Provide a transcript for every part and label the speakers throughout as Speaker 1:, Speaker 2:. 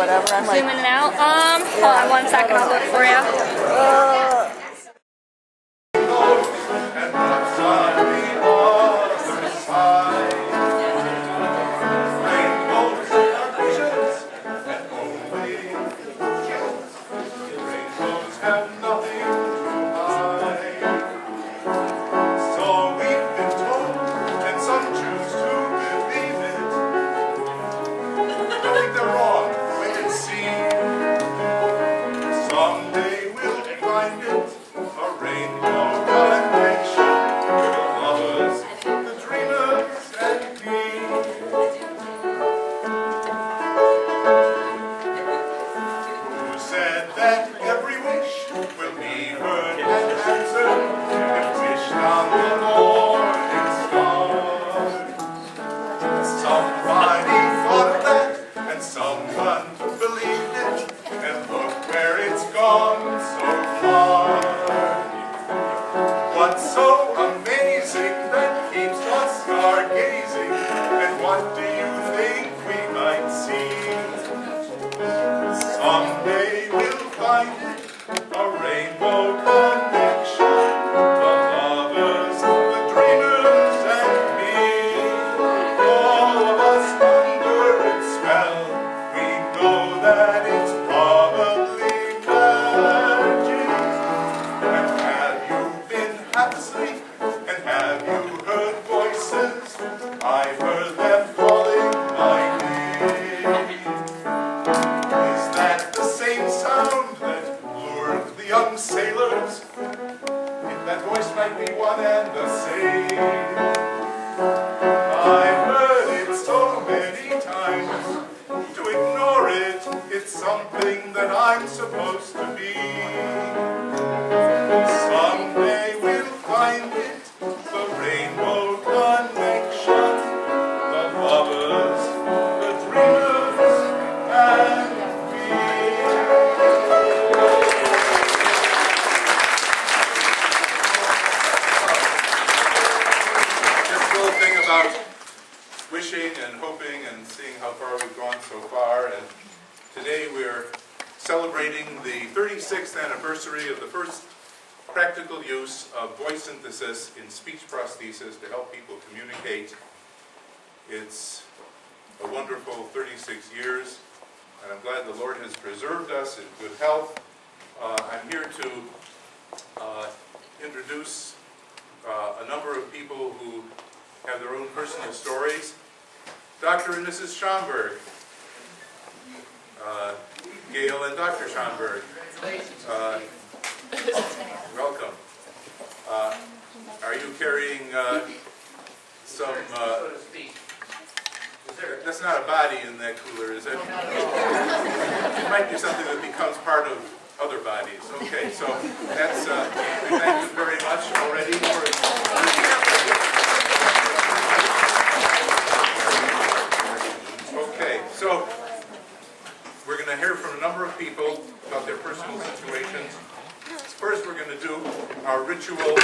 Speaker 1: whatever. I'm like,
Speaker 2: zoom in and out. Hold on 1 second, I'll look for you.
Speaker 3: In speech prosthesis to help people communicate. It's a wonderful 36 years, and I'm glad the Lord has preserved us in good health. I'm here to introduce a number of people who have their own personal stories. Dr. and Mrs. Schomburg, Gail and Dr. Schomburg, welcome. Are you carrying some, that's not a body in that cooler, is it? It might be something that becomes part of other bodies. Okay, so that's, thank you very much already. Okay, so we're going to hear from a number of people about their personal situations. First, we're going to do our ritual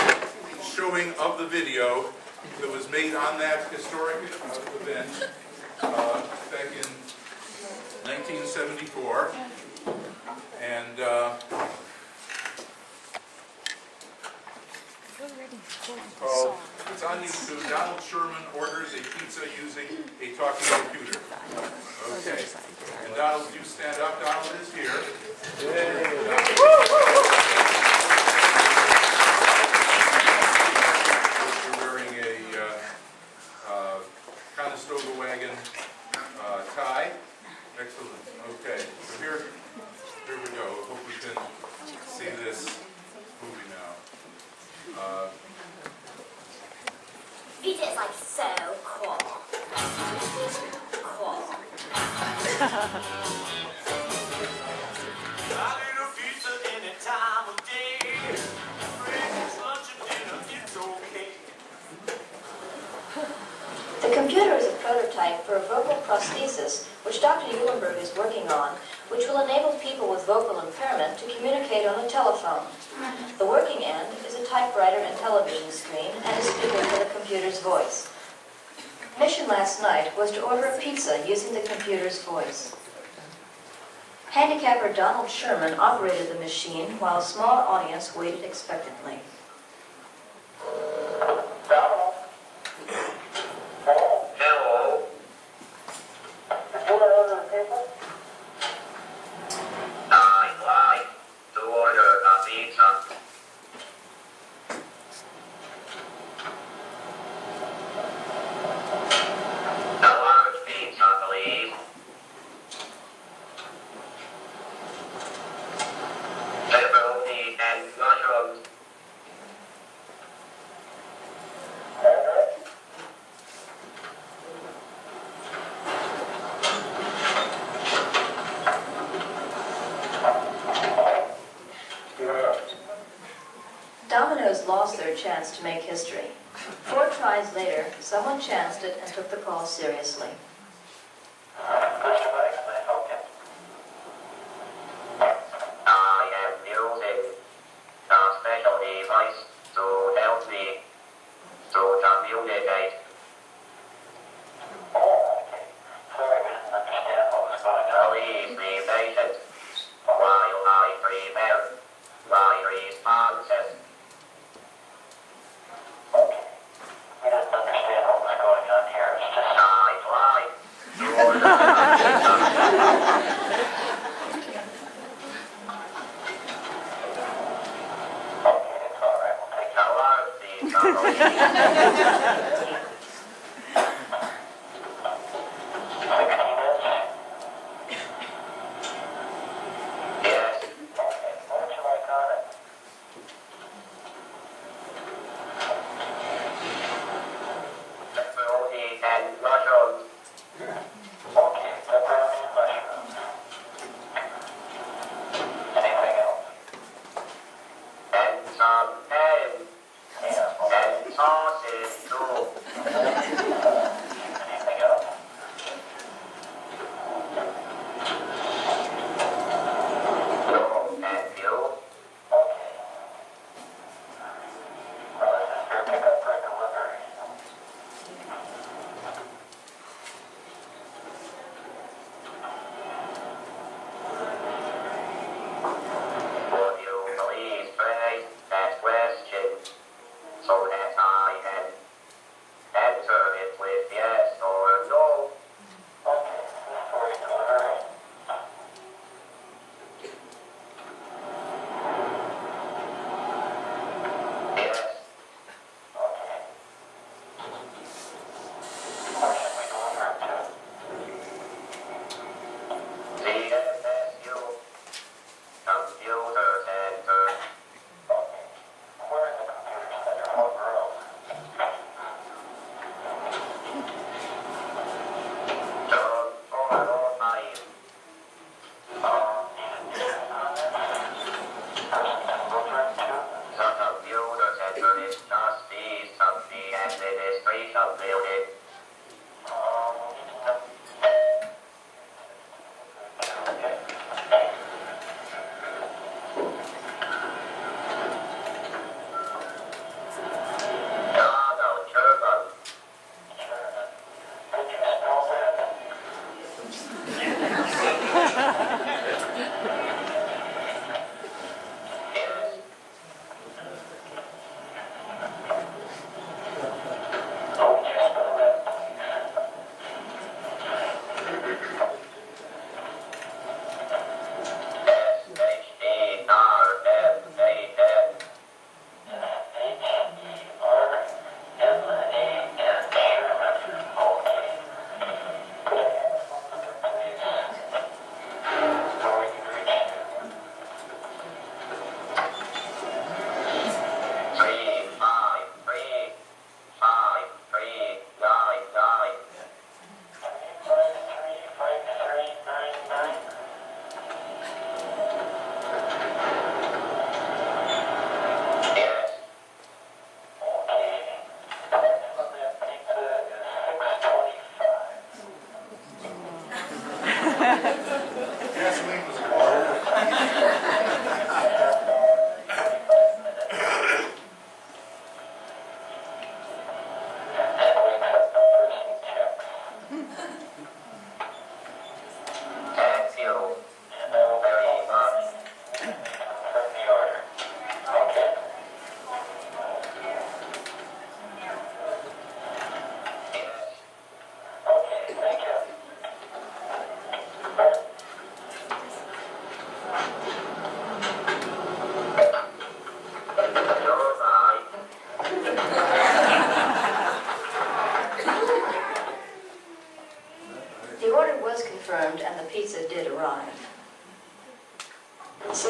Speaker 3: showing of the video that was made on that historic event back in 1974. And it's on YouTube. Donald Sherman orders a pizza using a talking computer. Okay. And Donald, do stand up. Donald is here. Conestoga wagon tie. Excellent. Okay, so here we go. Hope we can see this movie now.
Speaker 4: Pizza is like so cool. Cool.
Speaker 5: I need a pizza any time of day. Breakfast, lunch, and dinner, it's okay.
Speaker 4: The computer is a prototype for a vocal prosthesis which Dr. Eulenberg is working on, which will enable people with vocal impairment to communicate on a telephone. The working end is a typewriter and television screen and a speaker for the computer's voice. Mission last night was to order a pizza using the computer's voice. Handicapper Donald Sherman operated the machine while a small audience waited expectantly.
Speaker 1: Donald?
Speaker 5: Hello.
Speaker 1: Did you order the pizza?
Speaker 5: I'd like to order a pizza. A large pizza, please. Pepperoni and mushrooms.
Speaker 4: Domino's lost their chance to make history. 4 tries later, someone chanced it and took the call seriously.
Speaker 1: Mr. Banks, may I help you?
Speaker 5: I am using a special device to help me to communicate.
Speaker 1: Oh, okay. Sorry, we didn't understand what was going on.
Speaker 5: Please be patient while I prepare my responses.
Speaker 1: Okay. We didn't understand what was going on here. It's just...
Speaker 5: I tried to order a pizza.
Speaker 1: Okay, it's all right. We'll take
Speaker 5: A large pizza, please.
Speaker 1: 16 inch.
Speaker 5: Yes,
Speaker 1: Okay. What would you like on it?
Speaker 5: pepperoni and mushrooms.
Speaker 1: Okay, pepperoni and mushrooms. Anything else?
Speaker 5: And some ham
Speaker 1: Yeah, okay.
Speaker 5: and sausage too.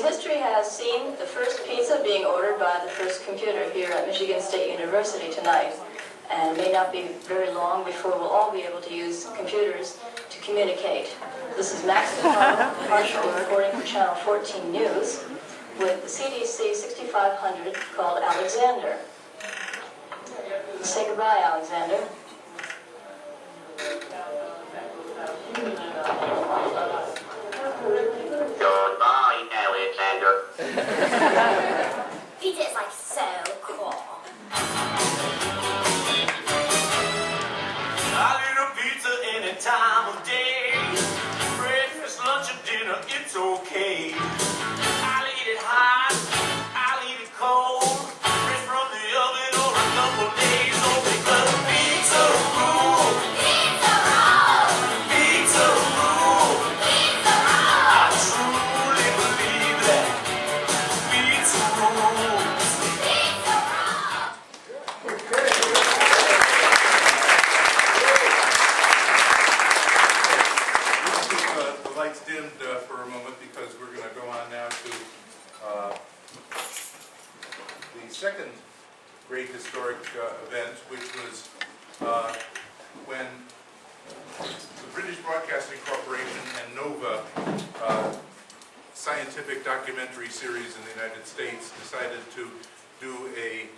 Speaker 4: So history has seen the first pizza being ordered by the first computer here at Michigan State University tonight. And it may not be very long before we'll all be able to use computers to communicate. This is Max partial reporting for Channel 14 News with the CDC 6500 called Alexander. Say goodbye, Alexander.
Speaker 1: Goodbye, Alexander.
Speaker 6: Pizza is like so cool.
Speaker 5: I eat a pizza any time of day. Breakfast, lunch, and dinner, it's okay. I'll eat it hot, I'll eat it cold. Fresh from the oven or a couple days old. Because pizza rule.
Speaker 6: Pizza roll!
Speaker 5: Pizza rule.
Speaker 6: Pizza roll!
Speaker 5: I truly believe that. Pizza rules.
Speaker 6: Pizza roll!
Speaker 3: Keep the lights dimmed for a moment because we're going to go on now to the second great historic event, which was when the British Broadcasting Corporation and NOVA scientific documentary series in the United States decided to do a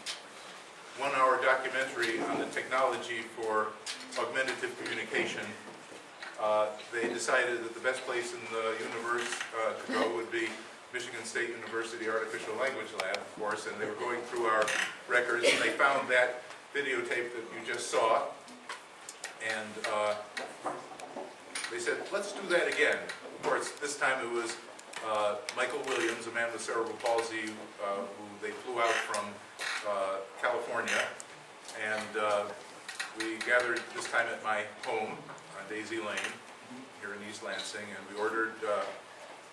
Speaker 3: one-hour documentary on the technology for augmentative communication. They decided that the best place in the universe to go would be Michigan State University Artificial Language Lab, of course, and they were going through our records and they found that videotape that you just saw, and they said, let's do that again. Of course, this time it was Michael Williams, a man with cerebral palsy, who they flew out from California, and we gathered this time at my home on Daisy Lane here in East Lansing, and we ordered,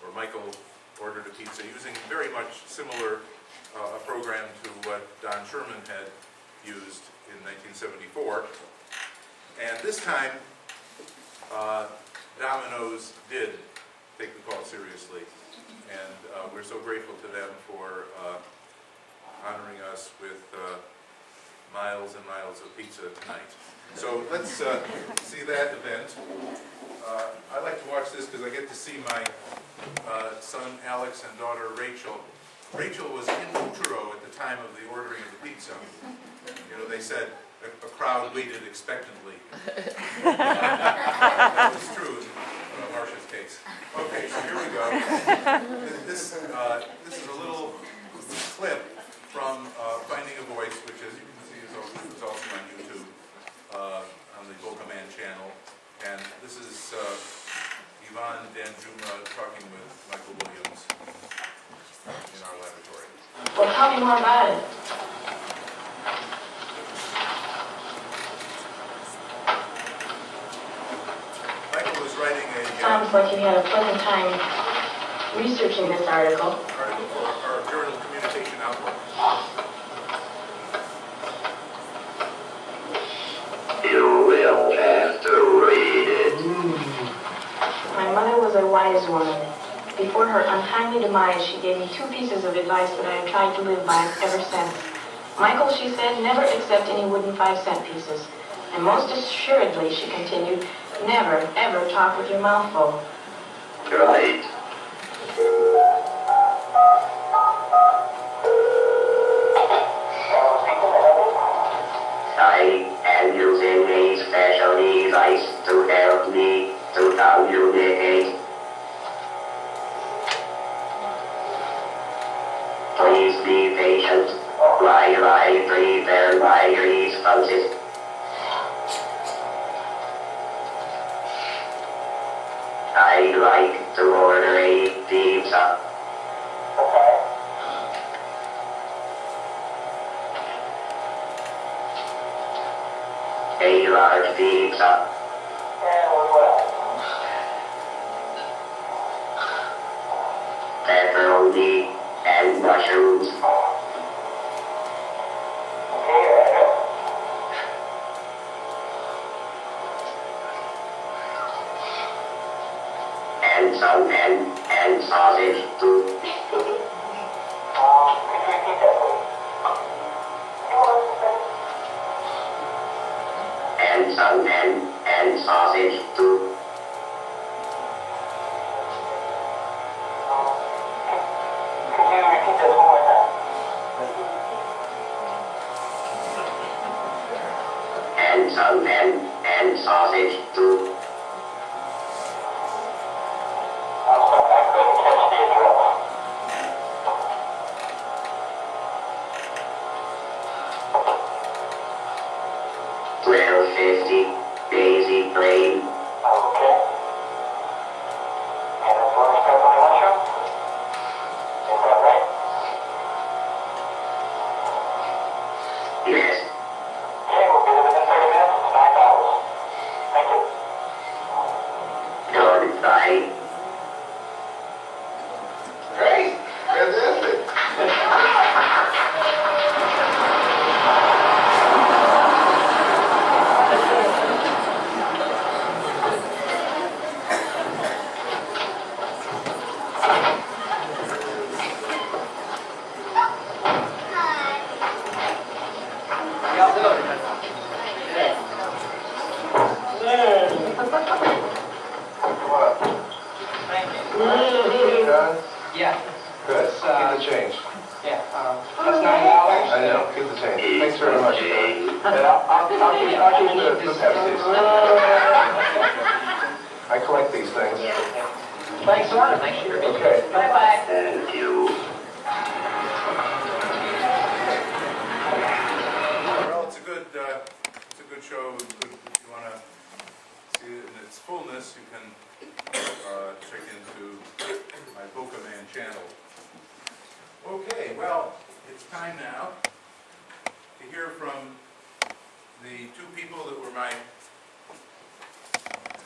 Speaker 3: or Michael ordered a pizza using very much similar a program to what Don Sherman had used in 1974. And this time, Domino's did take the call seriously, and we're so grateful to them for honoring us with miles and miles of pizza tonight. So let's see that event. I like to watch this because I get to see my son Alex and daughter Rachel. Rachel was in utero at the time of the ordering of the pizza. You know, they said a crowd waited expectantly. That was true in Marcia's case. Okay, so here we go. This is a little clip from Finding a Voice, which, as you can see, is also on YouTube on the Bocaman channel. And this is Yvonne Danjuma talking with Michael Williams in our laboratory.
Speaker 7: Well, tell me more about it.
Speaker 3: Michael was writing a
Speaker 7: Sounds like you had a pleasant time researching this article.
Speaker 3: article for our journal Communication Outlook.
Speaker 1: You will have to read it.
Speaker 7: My mother was a wise woman. Before her untimely demise, she gave me 2 pieces of advice that I have tried to live by ever since. Michael, she said, never accept any wooden 5-cent pieces. And most assuredly, she continued, never, ever talk with your mouth full.
Speaker 1: Right. I am using a special device to help me to communicate. Please be patient while I prepare my responses. I'd like to order a pizza. A large pizza. Pepperoni and mushrooms. And some ham and sausage too. some ham and sausage too.
Speaker 5: I'm sorry, I couldn't catch the address.
Speaker 1: 1250 Daisy Lane.
Speaker 5: Okay. And it's Eulenberg, New Hampshire? Is that right?
Speaker 1: Yes.
Speaker 5: Okay, we'll be there within 30 minutes. It's $9. Thank you.
Speaker 1: Good. Bye.
Speaker 3: Great! Fantastic! What?
Speaker 8: Thank you.
Speaker 3: John?
Speaker 8: Yeah,
Speaker 3: Good.
Speaker 8: It's,
Speaker 3: Keep the change.
Speaker 8: yeah, that's $9.
Speaker 3: I know. Keep the change. Thanks very much. And I'll keep the Pepsis. I collect these things.
Speaker 8: Thanks a lot, thanks for your visit.
Speaker 3: Okay.
Speaker 8: Bye-bye.
Speaker 1: Thank you.
Speaker 3: Well, it's a good show. Good, if you want to see it in its fullness, you can check into my Boca Man channel. Okay, well, it's time now to hear from the two people that were my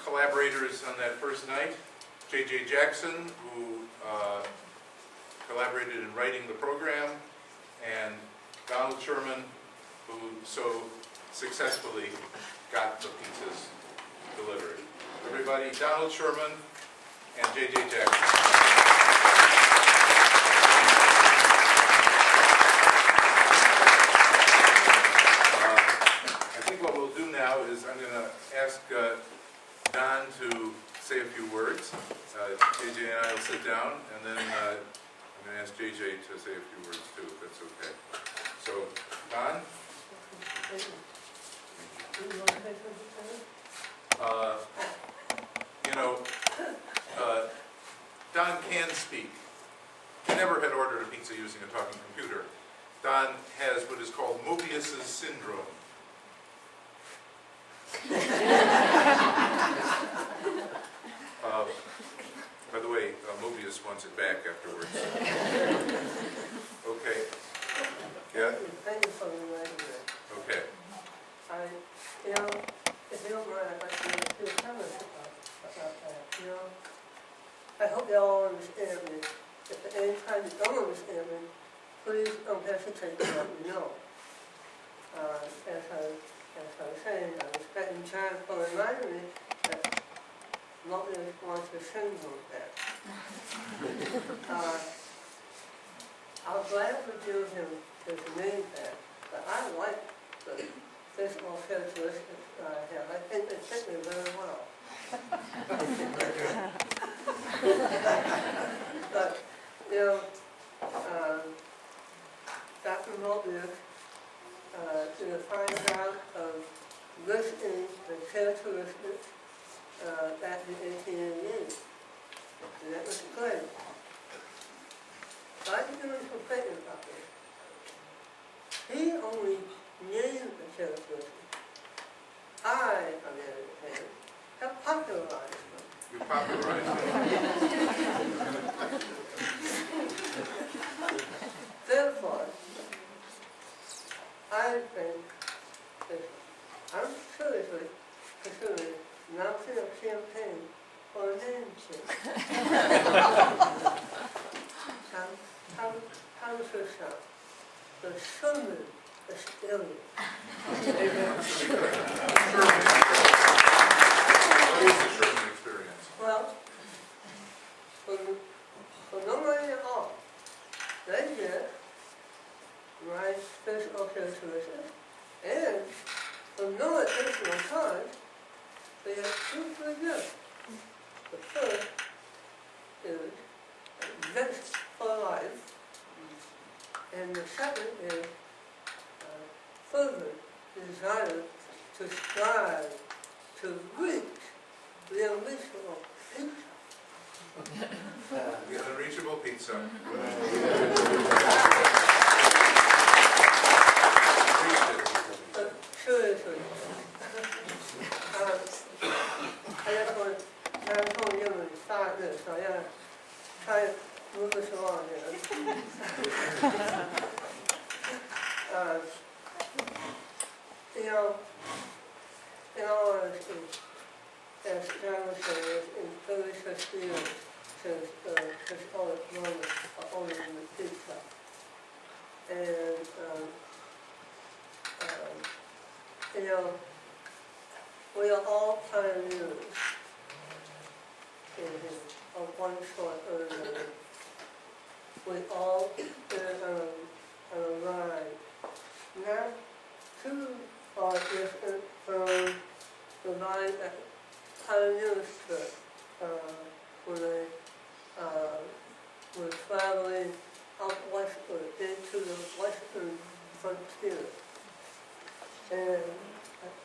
Speaker 3: collaborators on that first night. J.J. Jackson, who collaborated in writing the program, and Donald Sherman, who so successfully got the pieces delivered. Everybody, Donald Sherman and J.J. Jackson. I think what we'll do now is I'm going to ask Don to say a few words. JJ and I will sit down, and then I'm going to ask JJ to say a few words too, if that's okay. So, Don? Don can speak. He never had ordered a pizza using a talking computer. Don has what is called Moebius Syndrome. By the way, Moebius wants it back afterwards. Okay. Yeah?
Speaker 9: Thank you for reminding me.
Speaker 3: Okay.
Speaker 9: If you don't mind, I'd like to make a few comments about that. I hope you all understand me. If at any time you don't understand me, please don't hesitate to let me know. As I was saying, I was spending time for reminding me that Moebius wants the syndrome back. I'll gladly give him his name back, but I like the physical characteristics that I have. I think they fit me very well. But, Dr. Moebius did a fine job of listing the characteristics back in 1888. And that was great. I didn't complain about this. He only named the characteristics. I, on the other hand, have popularized them.
Speaker 3: You popularized it.
Speaker 9: Therefore, I think that I'm seriously considering mounting a campaign for a name change. How does this sound? The Sherman Experience.
Speaker 3: What is the Sherman experience?
Speaker 9: Well, for no money at all, they get my physical characteristics, and for no additional charge, they have two free gifts. The first is Vest for Life, and the second is further desire to strive to reach the unreachable picture.
Speaker 3: The unreachable pizza.
Speaker 9: Seriously. I just want to英文大的小样，看如何说话呢？in all honesty, as John says, in English field, says all the moment, all the pizza. And we are all pioneers of one sort or another. We all been on a ride, not to or different from the ride that pioneers took when they were traveling out westward into the western frontier. And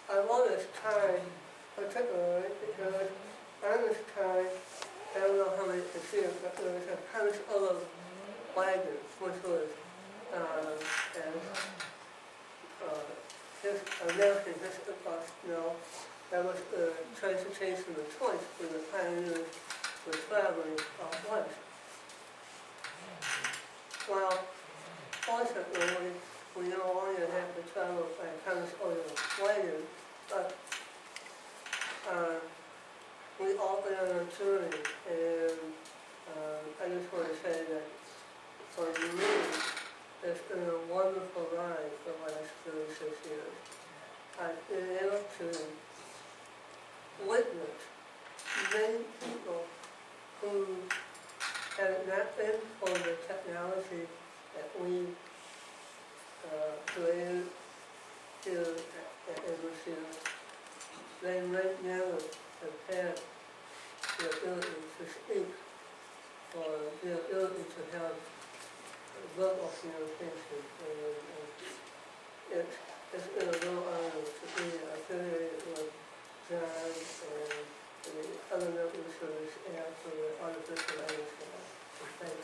Speaker 9: I love this time particularly because at this time, I don't know how many can see it, but there was a Prince of wagon, which was just American history class, that was the transportation of choice when the pioneers were traveling out west. Well, fortunately, we no longer have to travel by Prince of wagon, but we all been on a journey, and I just want to say that for me, it's been a wonderful ride for the last 36 years. I've been able to witness many people who had it not been for the technology that we created here at MSU, they might never have had the ability to speak or the ability to have verbal communication. And it's been a real honor to be affiliated with John and the other members of this staff for the Artificial Language Laboratory. Thank you.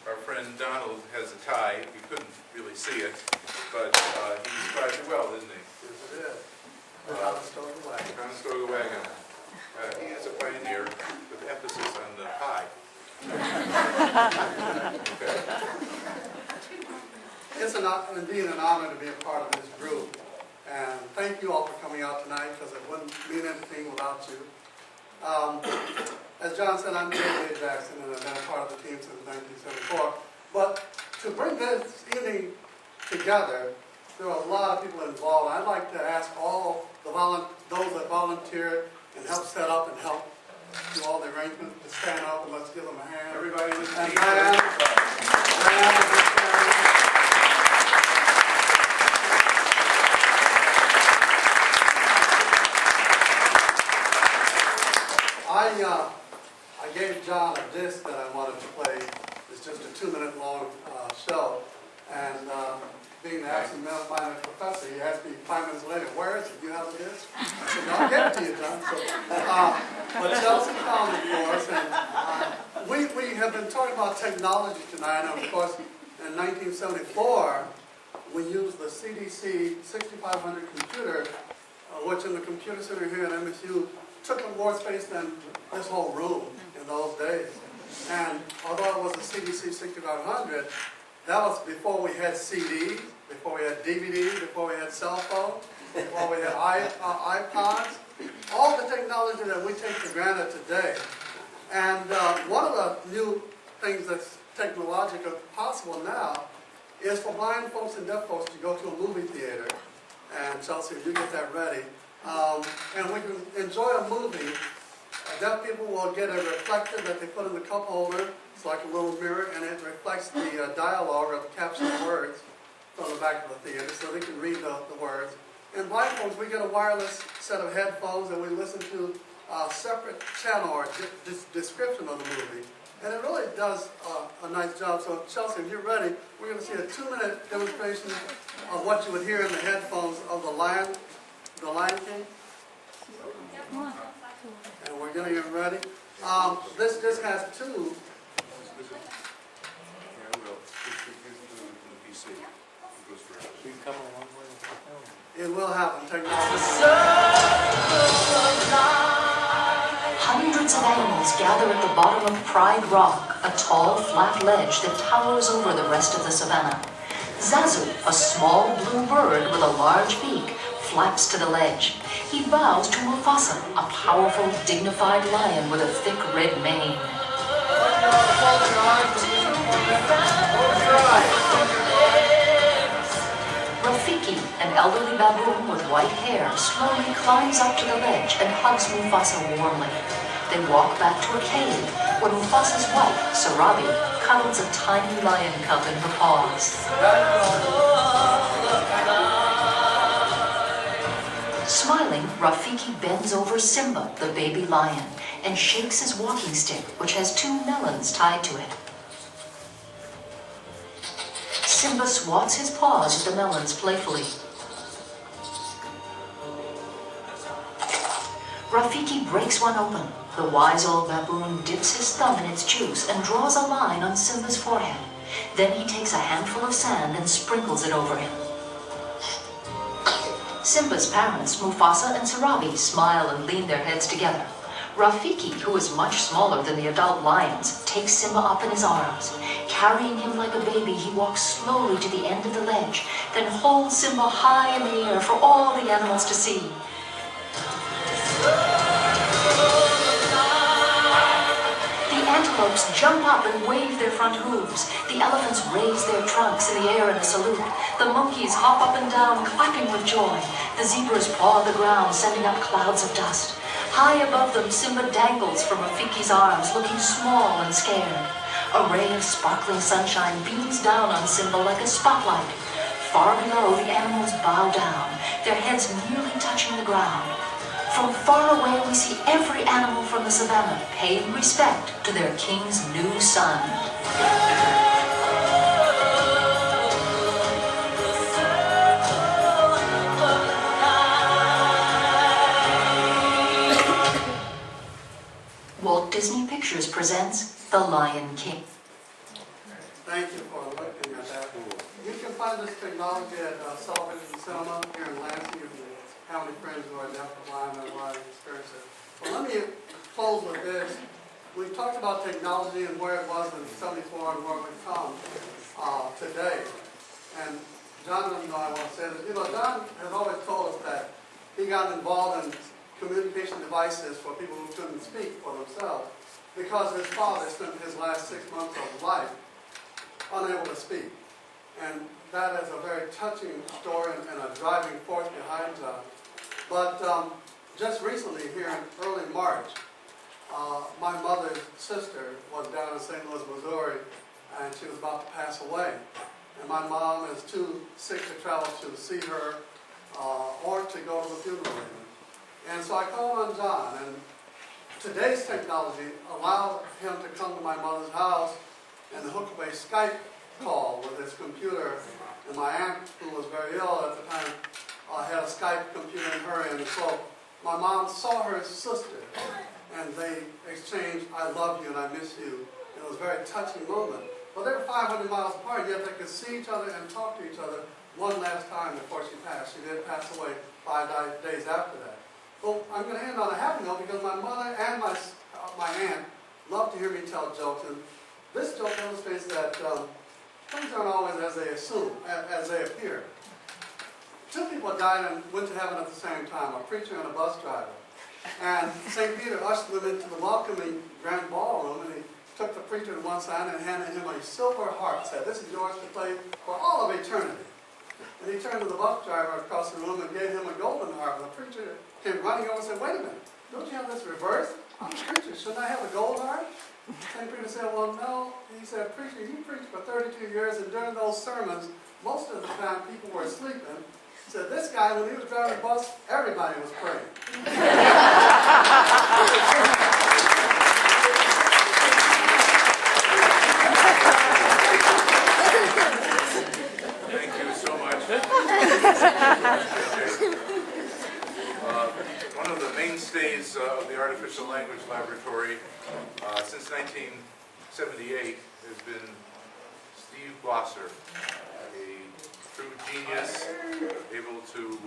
Speaker 3: Our friend Donald has a tie. You couldn't really see it, but he described it well, didn't he?
Speaker 10: Yes, it is. The Conestoga wagon.
Speaker 3: Conestoga wagon. He is a pioneer with emphasis on the high. Okay.
Speaker 10: It's indeed an honor to be a part of this group. And thank you all for coming out tonight, because it wouldn't mean anything without you. As John said, I'm David Jackson, and I've been a part of the team since 1974. But to bring this evening together, there are a lot of people involved. I'd like to ask all those that volunteered and helped set up and help do all the arrangements to stand up, and let's give them a hand.
Speaker 3: Everybody was
Speaker 10: I gave John a disc that I wanted to play. It's just a 2-minute long show. And being an absent-minded professor, he asked me 5 minutes later, where is it? Do you have a disc? I said, I'll get it to you, John. So, but Chelsea found it for us. And we have been talking about technology tonight. And of course, in 1974, we used the CDC 6500 computer, which in the Computer Center here at MSU took up more space than this whole room in those days. And although it was a CDC 6500, that was before we had CDs, before we had DVDs, before we had cell phones, before we had iPods, all the technology that we take for granted today. And one of the new things that's technologically possible now is for blind folks and deaf folks to go to a movie theater. And Chelsea, if you get that ready. And we can enjoy a movie. Deaf people will get a reflector that they put in the cup holder. It's like a little mirror, and it reflects the dialogue or the captioned words from the back of the theater, so they can read the words. And blind folks, we get a wireless set of headphones, and we listen to separate channel or description of the movie. And it really does a nice job. So Chelsea, if you're ready, we're going to see a 2-minute demonstration of what you would hear in the headphones of the Lion King. And we're getting it ready. This has two. It will happen.
Speaker 11: Hundreds of animals gather at the bottom of Pride Rock, a tall, flat ledge that towers over the rest of the savannah. Zazu, a small blue bird with a large beak, flaps to the ledge. He bows to Mufasa, a powerful, dignified lion with a thick red mane. Rafiki, an elderly baboon with white hair, slowly climbs up to the ledge and hugs Mufasa warmly. They walk back to a cave where Mufasa's wife, Sarabi, cuddles a tiny lion cub in her paws. Smiling, Rafiki bends over Simba, the baby lion, and shakes his walking stick, which has 2 melons tied to it. Simba swats his paws at the melons playfully. Rafiki breaks one open. The wise old baboon dips his thumb in its juice and draws a line on Simba's forehead. Then he takes a handful of sand and sprinkles it over him. Simba's parents, Mufasa and Sarabi, smile and lean their heads together. Rafiki, who is much smaller than the adult lions, takes Simba up in his arms. Carrying him like a baby, he walks slowly to the end of the ledge, then holds Simba high in the air for all the animals to see. The antelopes jump up and wave their front hooves. The elephants raise their trunks in the air in a salute. The monkeys hop up and down, clapping with joy. The zebras paw the ground, sending up clouds of dust. High above them, Simba dangles from Rafiki's arms, looking small and scared. A ray of sparkling sunshine beams down on Simba like a spotlight. Far below, the animals bow down, their heads nearly touching the ground. From far away, we see every animal from the savannah paying respect to their king's new son. Walt Disney Pictures presents The Lion King.
Speaker 10: Thank you for looking at that. You can find this technology at Television Cinema here in Lansing. If you have any friends who are deaf or blind and want to experience it. Well, let me close with this. We've talked about technology and where it was in '74 and where we've come today. And John doesn't know I want to say this. You know, John has always told us that he got involved in communication devices for people who couldn't speak for themselves because his father spent his last 6 months of his life unable to speak. And that is a very touching story and a driving force behind John. But just recently, here in early March, my mother's sister was down in St. Louis, Missouri, and she was about to pass away. And my mom is too sick to travel to see her or to go to the funeral even. And so I called on John, and today's technology allowed him to come to my mother's house and hook up a Skype call with his computer. And my aunt, who was very ill at the time, had a Skype computer in her end. And so my mom saw her sister, and they exchanged, "I love you and I miss you." It was a very touching moment. But they were 500 miles apart, yet they could see each other and talk to each other one last time before she passed. She did pass away 5 days after that. Well, I'm going to end on a happy note because my mother and my aunt love to hear me tell jokes. And this joke illustrates that things aren't always as they assume, as they appear. 2 people died and went to heaven at the same time, a preacher and a bus driver. And St. Peter ushered them into the welcoming grand ballroom, and he took the preacher to one side and handed him a silver harp, said, "This is yours to play for all of eternity." And he turned to the bus driver across the room and gave him a golden harp. And the preacher came running over and said, "Wait a minute, don't you have this reversed? I'm a preacher, shouldn't I have a gold harp?" St. Peter said, "Well, no." He said, "Preacher, you preached for 32 years, and during those sermons, most of the time people were sleeping." He said, "This guy, when he was driving the bus, everybody was praying."
Speaker 3: one of the mainstays of the Artificial Language Laboratory since 1978 has been Steve Glosser, a true genius, able to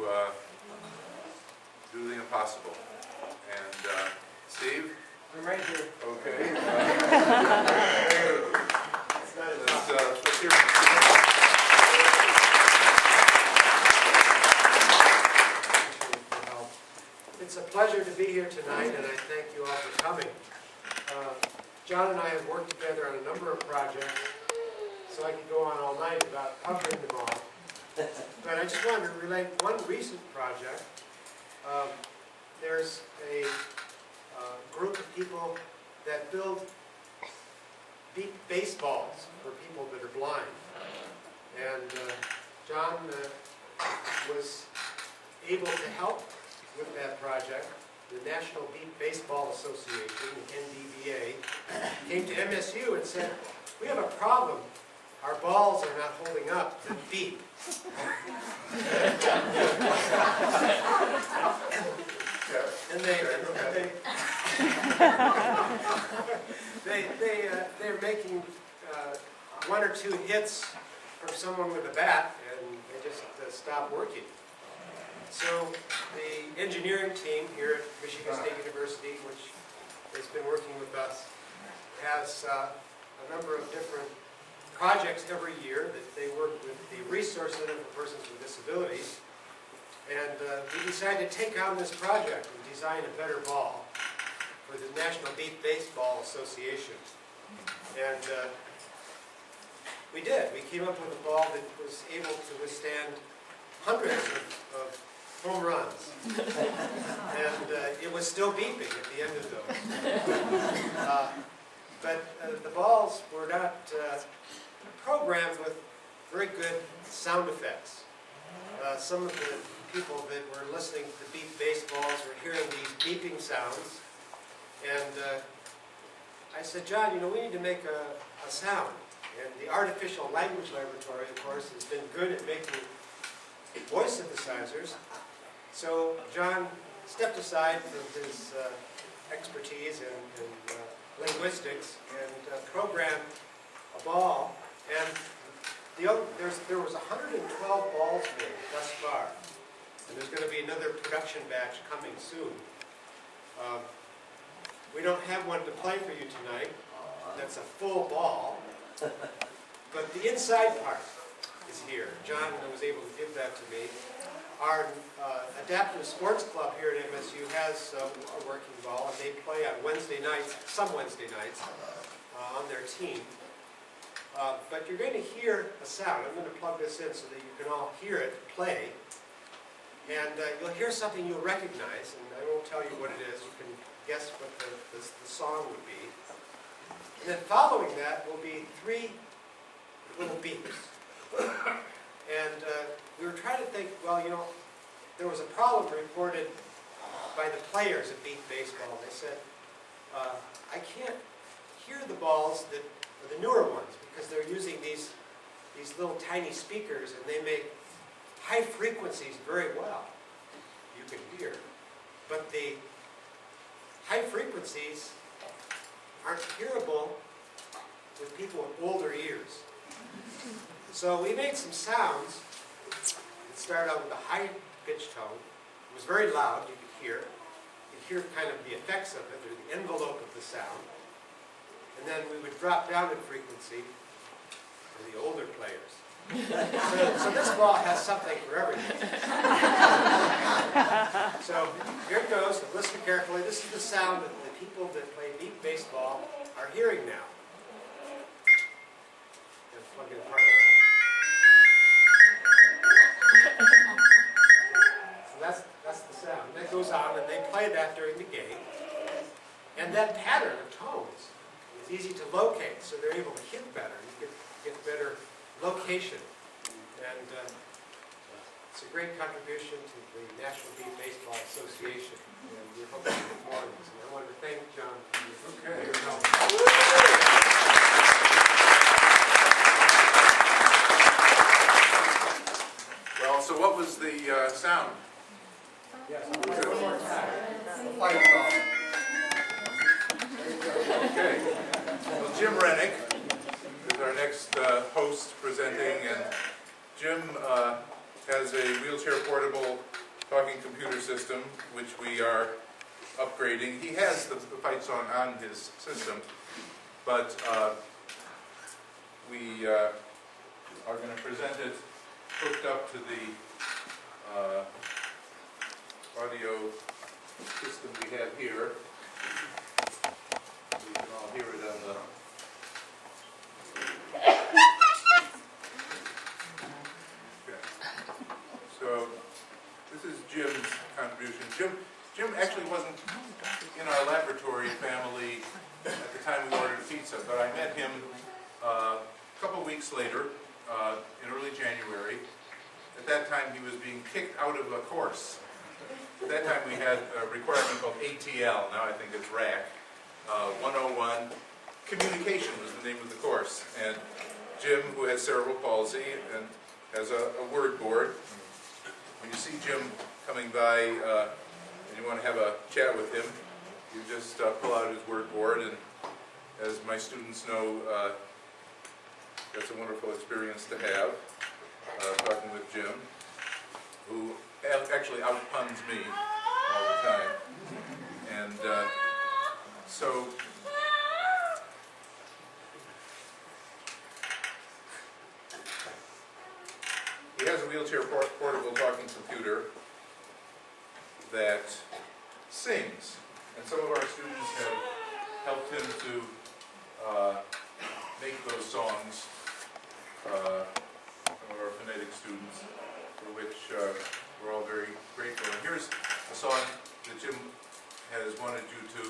Speaker 3: do the impossible. And Steve?
Speaker 12: I'm right here.
Speaker 3: Okay. Let's hear from Steve.
Speaker 12: It's a pleasure to be here tonight, and I thank you all for coming. John and I have worked together on a number of projects, so I could go on all night about covering them all. But I just wanted to relate one recent project. There's a group of people that build beep baseballs for people that are blind. And John was able to help with that project. The National Beep Baseball Association, NBBA, came to MSU and said, we have a problem. Our balls are not holding up to beep. And they're making one or two hits from someone with a bat, and they just stop working. So the engineering team here at Michigan State University, which has been working with us, has a number of different projects every year that they work with the Resource Center for Persons with Disabilities. And we decided to take on this project and design a better ball for the National Beep Baseball Association. And we did. We came up with a ball that was able to withstand hundreds of home runs. And it was still beeping at the end of those. But the balls were not programmed with very good sound effects. Some of the people that were listening to beep baseballs were hearing these beeping sounds. And I said, John, you know, we need to make a sound. And the Artificial Language Laboratory, of course, has been good at making voice synthesizers. So John stepped aside from his expertise in linguistics and programmed a ball. And there was 112 balls made thus far. And there's going to be another production batch coming soon. We don't have one to play for you tonight. That's a full ball. But the inside part is here. John was able to give that to me. Our Adaptive Sports Club here at MSU has a working ball, and they play on Wednesday nights, some Wednesday nights, on their team. But you're going to hear a sound. I'm going to plug this in so that you can all hear it play. And you'll hear something you'll recognize, and I won't tell you what it is. You can guess what the song would be. And then following that will be 3 little beeps. And we were trying to think, well, you know, there was a problem reported by the players at Beep Baseball. They said, I can't hear the balls that are the newer ones because they're using these little tiny speakers, and they make high frequencies very well. You can hear. But the high frequencies aren't hearable with people with older ears. So we made some sounds that started out with a high pitch tone. It was very loud, you could hear. You could hear kind of the effects of it, or the envelope of the sound. And then we would drop down in frequency for the older players. So this ball has something for everything. So here it goes. Listen carefully. This is the sound that the people that play beep baseball are hearing now. Plug in part. So that's the sound. And that goes on, and they play that during the game. And that pattern of tones is easy to locate, so they're able to hit better. You get better location. And it's a great contribution to the National Beep Baseball Association. And we're hoping to get more of this. And I wanted to thank John for your help.
Speaker 3: Well, so what was the sound?
Speaker 12: Yes.
Speaker 10: fight song.
Speaker 3: Okay. Well, Jim Rennick is our next host presenting, and Jim has a wheelchair portable talking computer system, which we are upgrading. He has the fight song on his system, but we are going to present it hooked up to the audio system we have here. We can all hear it on the... Okay. So, this is Jim's contribution. Jim actually wasn't in our laboratory family at the time we ordered pizza, but I met him a couple weeks later, in early January. At that time, he was being kicked out of a course. At that time, we had a requirement called ATL. Now I think it's RAC. 101. Communication was the name of the course. And Jim, who has cerebral palsy and has a word board, when you see Jim coming by and you want to have a chat with him, you just pull out his word board. And as my students know, that's a wonderful experience to have, talking with Jim, who actually outpuns me all the time. And so he has a wheelchair portable talking computer that sings. And some of our students have helped him to make those songs, some of our phonetic students, for which we're all very grateful. And here's a song that Jim has wanted you to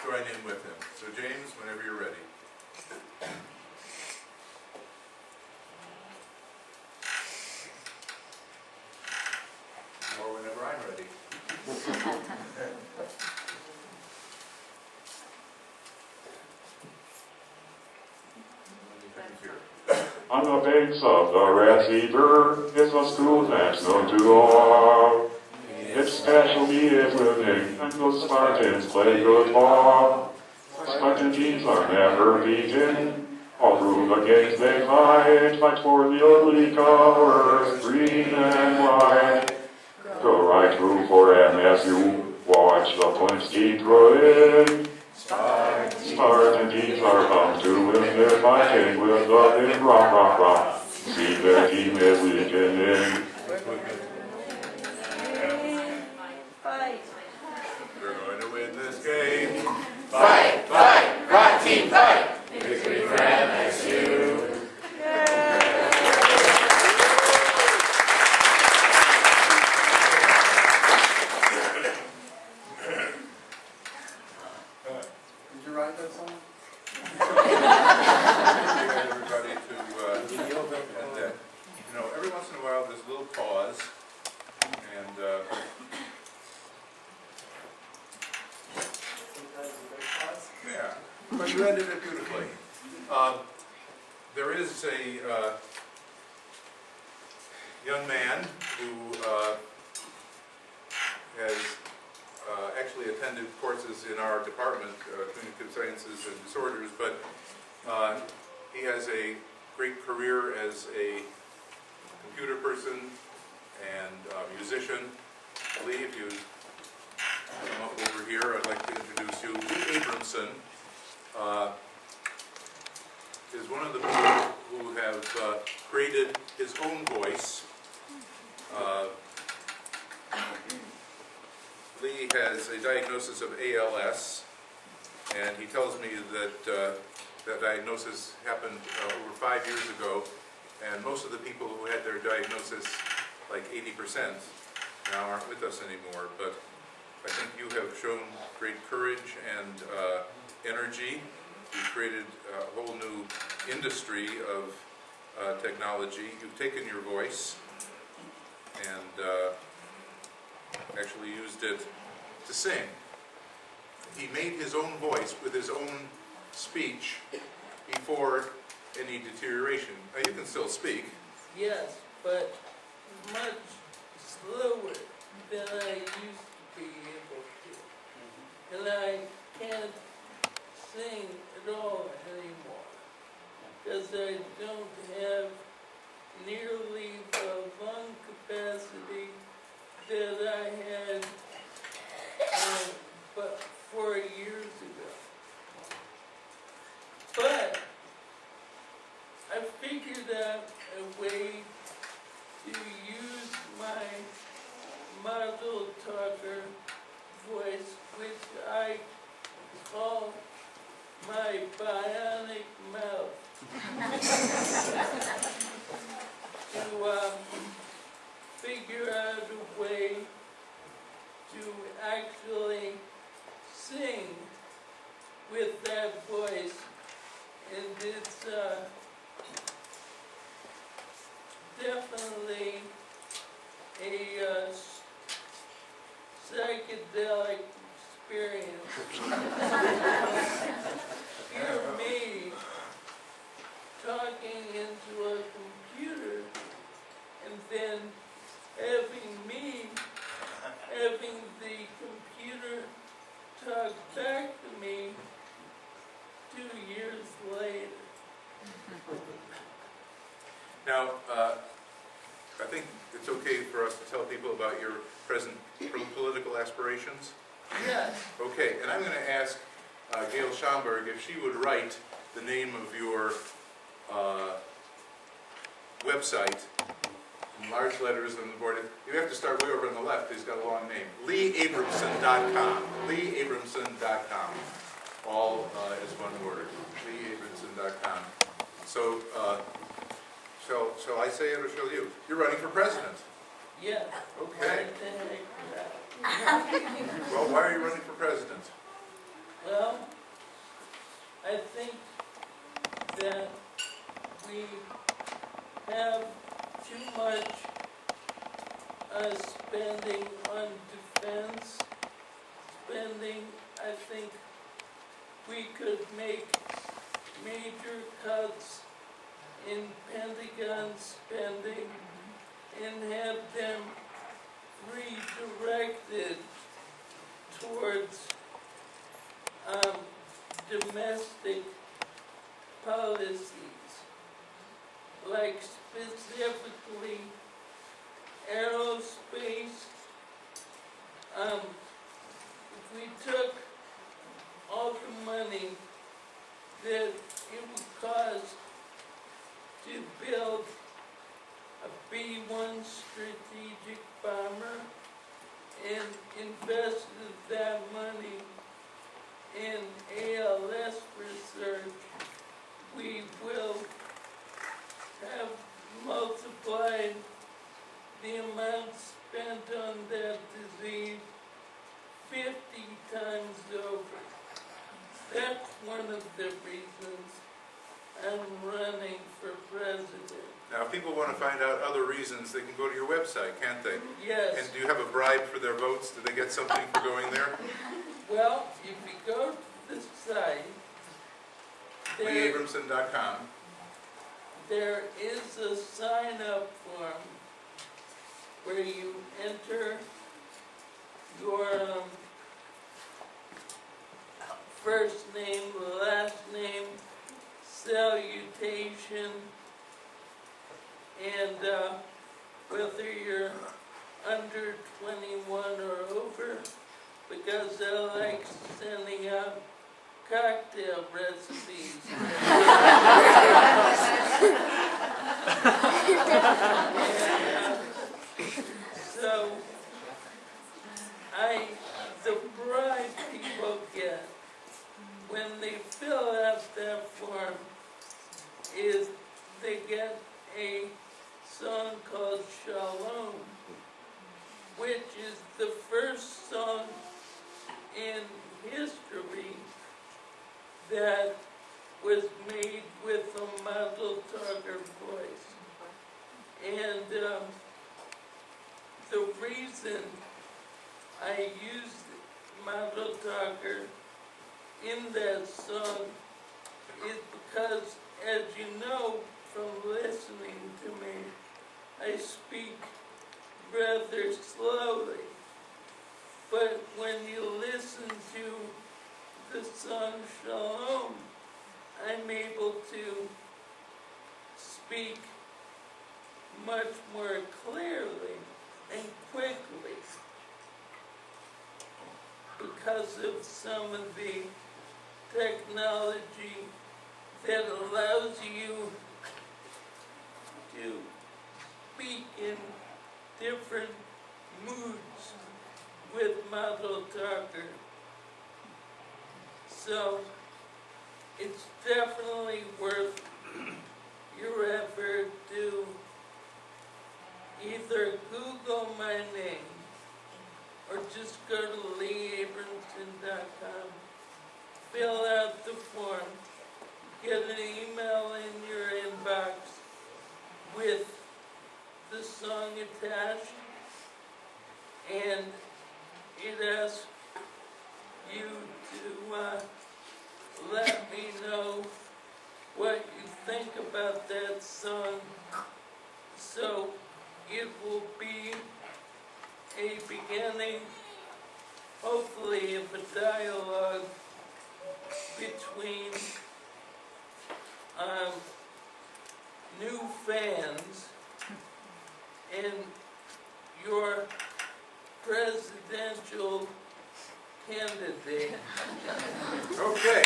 Speaker 3: join in with him. So James, whenever you're ready. Or whenever I'm ready.
Speaker 13: On the banks of the Red Sea River is a school that's known to all. Its specialty is living, and the Spartans play good ball. Spartan teams are never beaten. All through the games they fight for the ugly colors, green and white. Go right through for MSU, watch the points keep rolling. Spartan teams are come to win, they're fighting with the big rock, rock, rock. See their team is weakening.
Speaker 3: We're going to win this game.
Speaker 5: Fight, fight, rock team, fight! Victory for MSU.
Speaker 10: Did you write that song?
Speaker 3: Everybody to, you know, every once in a while there's a little pause, and yeah, but you ended it beautifully. There is a young man who has actually attended courses in our department, Communication Sciences and Disorders, but he has a great career as a computer person and musician. Lee, if you come up over here, I'd like to introduce you. Lee Abramson is one of the people who have created his own voice. Lee has a diagnosis of ALS, and he tells me that that diagnosis happened over 5 years ago, and most of the people who had their diagnosis, like 80%, now aren't with us anymore. But I think you have shown great courage and energy. You've created a whole new industry of technology. You've taken your voice and actually used it to sing. He made his own voice with his own speech before any deterioration. Now you can still speak.
Speaker 14: Yes, but much slower than I used to be. don't have nearly the lung capacity that I had but 4 years ago. But I figured out a way to use my model talker voice, which I call my bionic mouth, to figure out a way to actually sing with that voice. And it's definitely a psychedelic experience. Hear me talking into a computer and then having the computer talk back to me 2 years later.
Speaker 3: Now, I think it's okay for us to tell people about your present political aspirations.
Speaker 14: Yes.
Speaker 3: Okay, and I'm going to ask Gail Schomburg if she would write the name of your website in large letters on the board. You have to start way over on the left. He's got a long name. LeeAbramson.com. LeeAbramson.com. All is one word. LeeAbramson.com. So, shall I say it or shall you? You're running for president.
Speaker 14: Yeah.
Speaker 3: Okay.
Speaker 14: Right there.
Speaker 3: Well, why are you running for president?
Speaker 14: Well, I think that we have too much spending on defense spending. I think we could make major cuts in Pentagon spending and have them redirected towards domestic policies, like specifically aerospace. If we took all the money that it would cost to build a B-1 strategic bomber and invested that money in ALS research, we will have multiplied the amount spent on that disease 50 times over. That's one of the reasons I'm running for president.
Speaker 3: Now, if people want to find out other reasons, they can go to your website, can't they?
Speaker 14: Yes.
Speaker 3: And do you have a bribe for their votes? Do they get something for going there?
Speaker 14: Well, if you go to the site,
Speaker 3: LeeAbramson.com.
Speaker 14: there is a sign-up form where you enter your first name, last name, salutation, and whether you're under 21 or over, because I like sending out cocktail recipes. So, the bribe people get when they fill out that form is they get a song called Shalom, which is the first song in history that was made with a model talker voice. And the reason I used model talker in that song is because, as you know from listening to me, I speak rather slowly. But when you listen to the song Shalom, I'm able to speak much more clearly and quickly because of some of the technology that allows you to speak in different moods with Model Talker. So it's definitely worth your effort to either Google my name or just go to leeabramson.com, fill out the form, get an email in your inbox with the song attached, and it asks you to let me know what you think about that song. So it will be a beginning, hopefully, of a dialogue between new fans and your presidential candidate.
Speaker 3: Okay.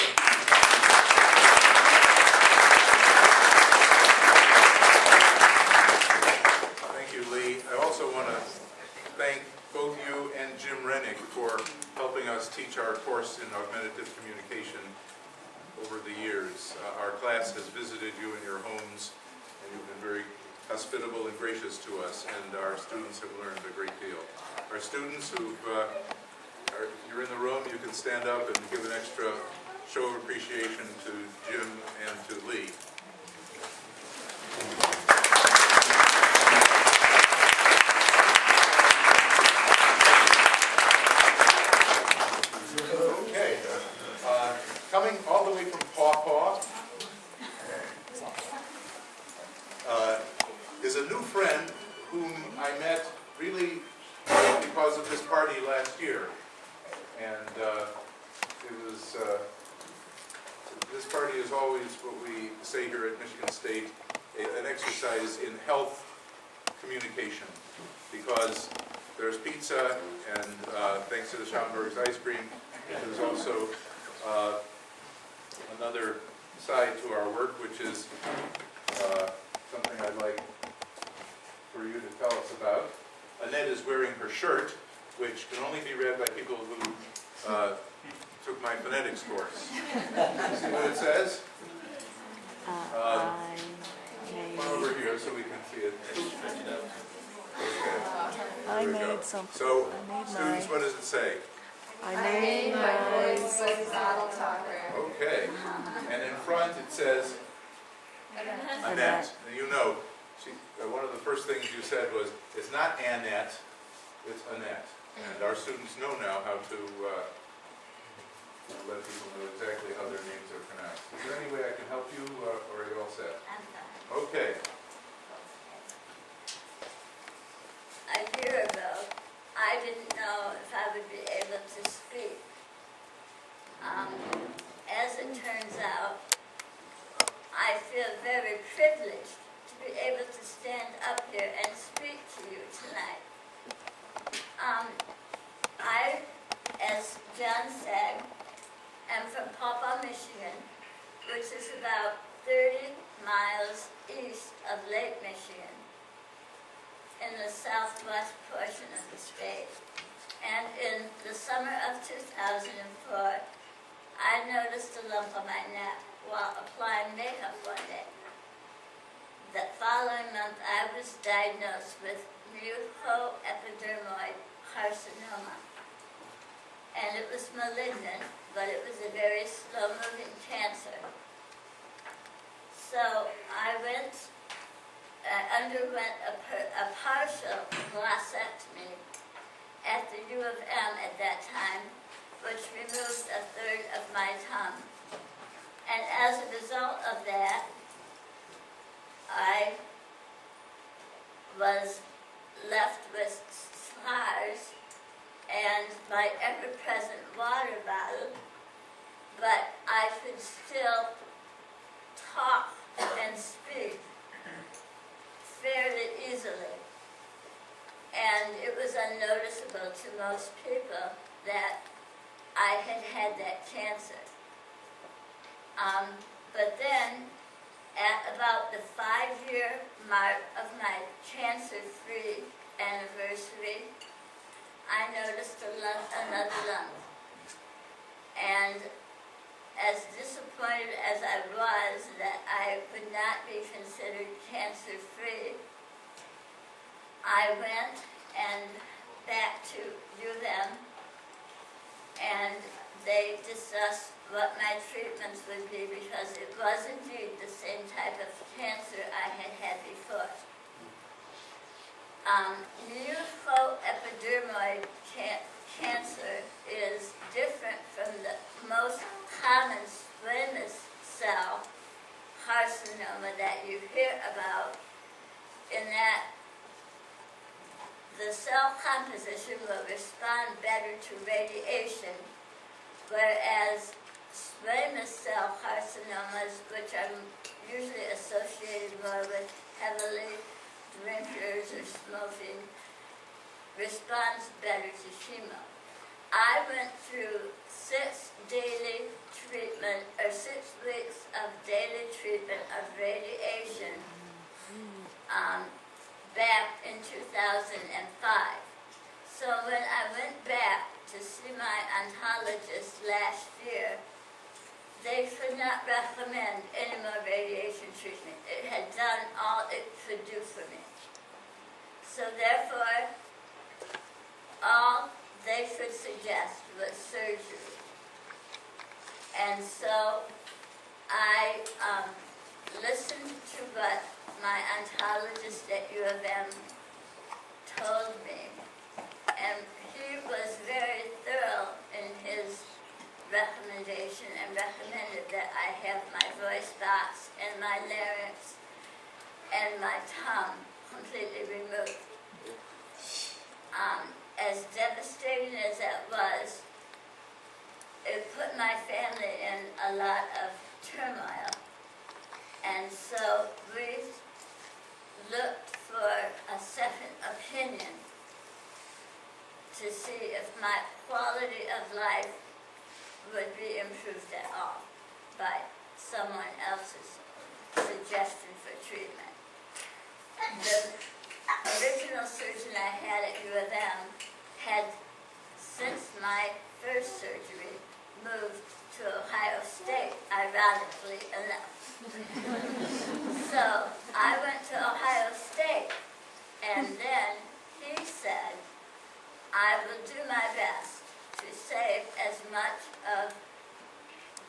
Speaker 3: Thank you, Lee. I also want to thank both you and Jim Rennick for helping us teach our course in augmentative communication over the years. Our class has visited you in your homes, and you've been very hospitable and gracious to us, and our students have learned a great deal. Our students you're in the room, you can stand up and give an extra show of appreciation to Jim and to Lee. Okay, coming all the way from Paw Paw is a new friend whom I met really because of this party last year. And this party is always what we say here at Michigan State, an exercise in health communication, because there's pizza and thanks to the Schaumburg's ice cream, there's also another side to our work, which is something I'd like for you to tell us about. Annette is wearing her shirt, which can only be read by people who took my phonetics course. See what it says? Come over here so we can see it. Okay.
Speaker 15: I made something.
Speaker 3: So, students, what does it say?
Speaker 15: I made my voice with Model Talker.
Speaker 3: Okay. And in front it says Annette. And you know, one of the first things you said was, it's not Annette, it's Annette. And our students know now how to let people know exactly how their names are pronounced. Is there any way I can help you, or are you all set? Okay.
Speaker 6: A year ago, I didn't know if I would be able to speak. As it turns out, I feel very privileged to be able to stand up here and speak to you tonight. I, as John said, am from Paw Paw, Michigan, which is about 30 miles east of Lake Michigan, in the southwest portion of the state. And in the summer of 2004, I noticed a lump on my neck while applying makeup one day. The following month, I was diagnosed with mucoepidermoid carcinoma. And it was malignant, but it was a very slow-moving cancer. So I underwent a partial glossectomy at the U of M at that time, which removed a third of my tongue. And as a result of that, I was left with scars and my ever-present water bottle, but I could still talk and speak fairly easily. And it was unnoticeable to most people that I had had that cancer. But then, at about the 5-year mark of my cancer-free anniversary, I noticed another lump. And as disappointed as I was that I would not be considered cancer-free, I went back to UM, and they discussed what my treatments would be, because it was indeed the same type of cancer I had had before. Neuroepidermoid cancer is different from the most common squamous cell carcinoma that you hear about, in that the cell composition will respond better to radiation, whereas squamous cell carcinomas, which are usually associated more with heavily drinkers or smoking, responds better to chemo. I went through 6 weeks of daily treatment of radiation back in 2005. So when I went back to see my oncologist last year, they could not recommend any more radiation treatment. It had done all it could do for me. So therefore, all they could suggest was surgery. And so I listened to what my oncologist at U of M told me, and he was very thorough in his recommendation and recommended that I have my voice box and my larynx and my tongue completely removed. As devastating as that was, it put my family in a lot of turmoil. And so we looked for a second opinion to see if my quality of life would be improved at all by someone else's suggestion for treatment. The original surgeon I had at U of M had, since my first surgery, moved to Ohio State, ironically enough. So I went to Ohio State, and then he said, I will do my best to save as much of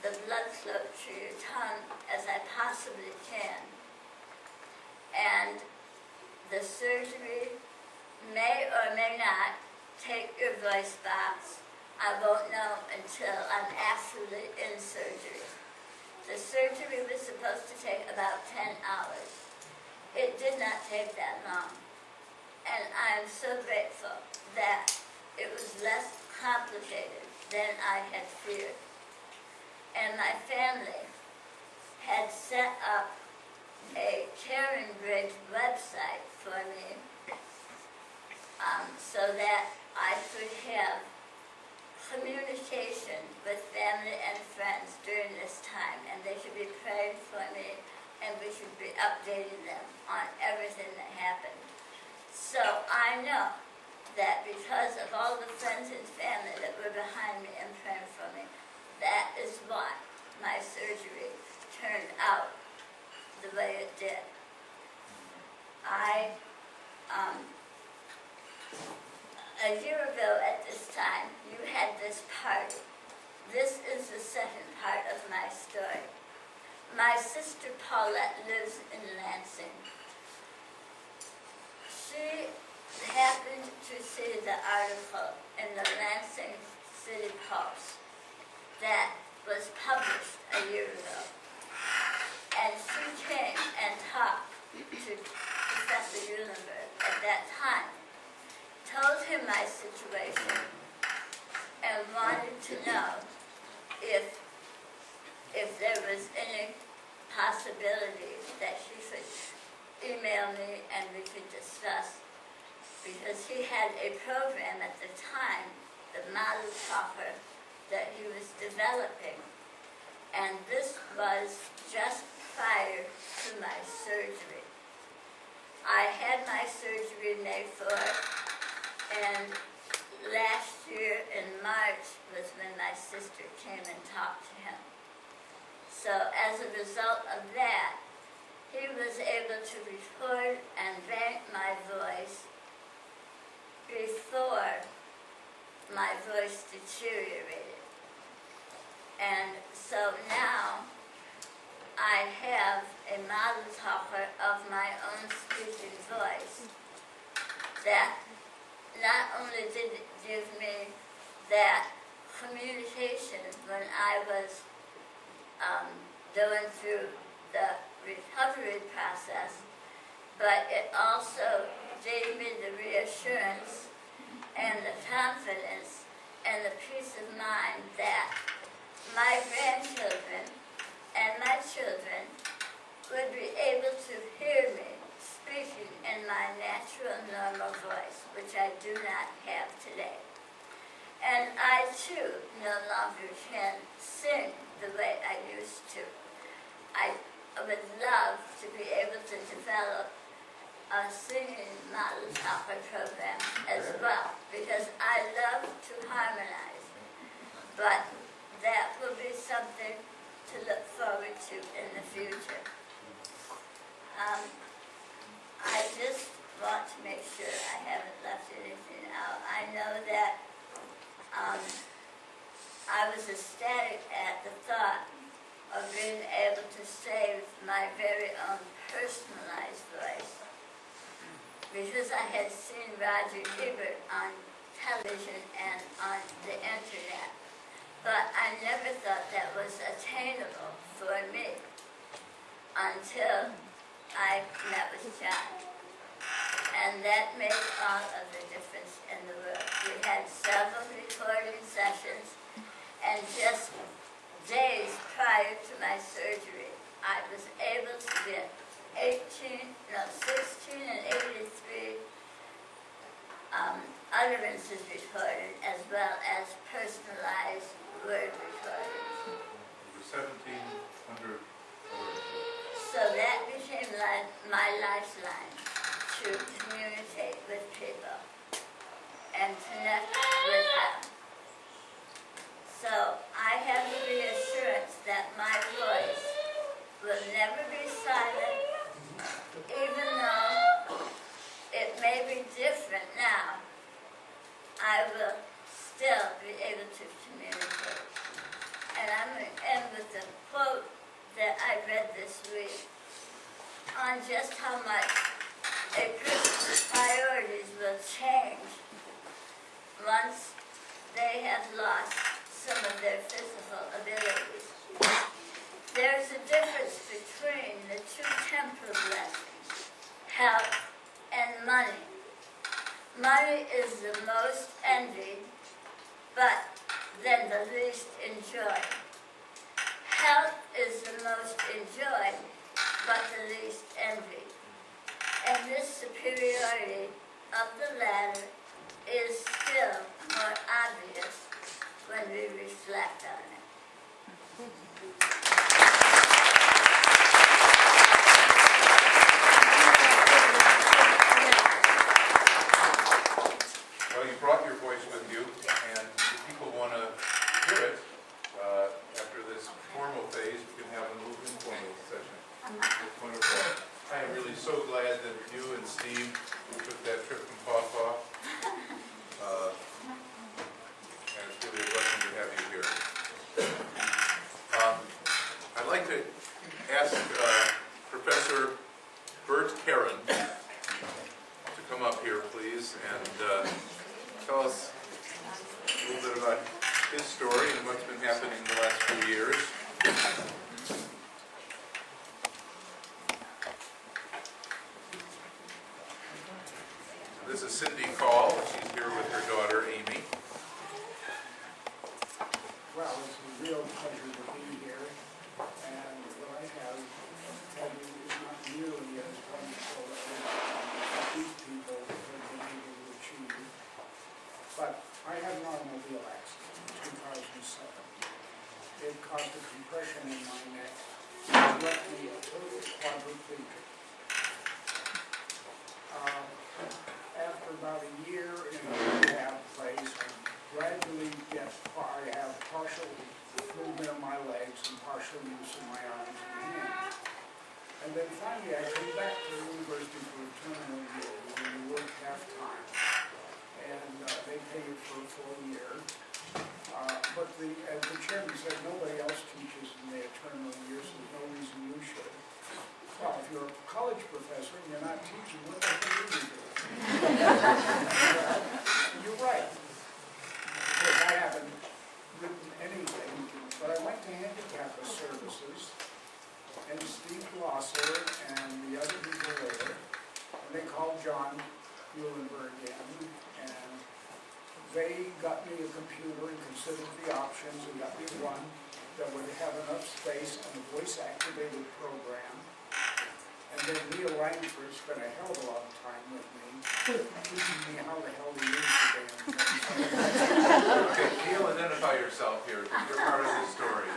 Speaker 6: the blood flow to your tongue as I possibly can. And the surgery may or may not take your voice box. I won't know until I'm actually in surgery. The surgery was supposed to take about 10 hours. It did not take that long. And I am so grateful that it was less complicated than I had feared. And my family had set up a Caring Bridge website for me so that I could have communication with family and friends during this time, and they should be praying for me, and we should be updating them on everything that happened. So I know that because of all the friends and family that were behind me and praying for me, that is why my surgery turned out the way it did. A year ago at this time, you had this party. This is the second part of my story. My sister Paulette lives in Lansing. She happened to see the article in the Lansing City Post that was published a year ago. And she came and talked to Professor Eulenberg at that time, told him my situation, and wanted to know if there was any possibility that she could email me and we could discuss, because he had a program at the time, the model talker, that he was developing. And this was just prior to my surgery. I had my surgery May 4th, and last year in March was when my sister came and talked to him. So as a result of that, he was able to record and bank my voice before my voice deteriorated. And so now I have a model talker of my own speaking voice that not only did it give me that communication when I was going through the recovery process, but it also gave me the reassurance and the confidence and the peace of mind that my grandchildren and my children would be able to hear me speaking in my natural, normal voice, which I do not have today. And I, too, no longer can sing the way I used to. I would love to be able to develop a singing model talker program as well, because I love to harmonize. But that will be something to look forward to in the future. I just want to make sure I haven't left anything out. I know that I was ecstatic at the thought of being able to save my very own personalized voice, because I had seen Roger Ebert on television and on the internet, but I never thought that was attainable for me until I met with John. And that made all of the difference in the world. We had several recording sessions, and just days prior to my surgery, I was able to get 16 and 83 utterances recorded, as well as personalized word recordings.
Speaker 3: Over 1,700 words.
Speaker 6: So that became my lifeline to communicate with people and connect with them. So I have the reassurance that my voice will never be silent, even though it may be different now. I will still be able to communicate. And I'm going to end with the quote that I read this week on just how much a person's priorities will change once they have lost some of their physical abilities. There's a difference between the two temporal blessings, health and money. Money is the most envied, but then the least enjoyed. Health is the most enjoyed, but the least envied. And this superiority of the latter is still more obvious when we reflect on it.
Speaker 3: Well, you brought your voice with you, and if people want to hear it, after this formal phase, we can have a little informal session. It's wonderful. I am really so glad that you and Steve took that trip from Pawpaw. And it's really a blessing to have you here. I'd like to ask Professor Bert Heron to come up here, please, and tell us a little bit about his story and what's been happening in the last few years. This is Cindy Call. She's here with her daughter, Amy.
Speaker 16: Well, it's a real pleasure to be here, and what I have to tell you is not nearly as wonderful caused a compression in my neck and left me a total quadriplegic. After about a year in a rehab place, I gradually I have partial movement of my legs and partial use of my arms and hands. And then finally I came back to the university for a terminal year where you work half-time. And they pay you for a full year. But as the chairman said, nobody else teaches in their terminal year, so there's no reason you should. Well, if you're a college professor and you're not teaching, what the hell are you doing? You're right. Because I haven't written anything, but I went to Handicap Services, and Steve Glosser and the other people there, and they called John Eulenberg in, and they got me a computer and considered the options and got me one that would have enough space and a voice-activated program. And then Neil Langford spent a hell of a lot of time with me, teaching me how the hell to use the damn thing.
Speaker 3: Okay, Neil, identify yourself here. You're part of this story.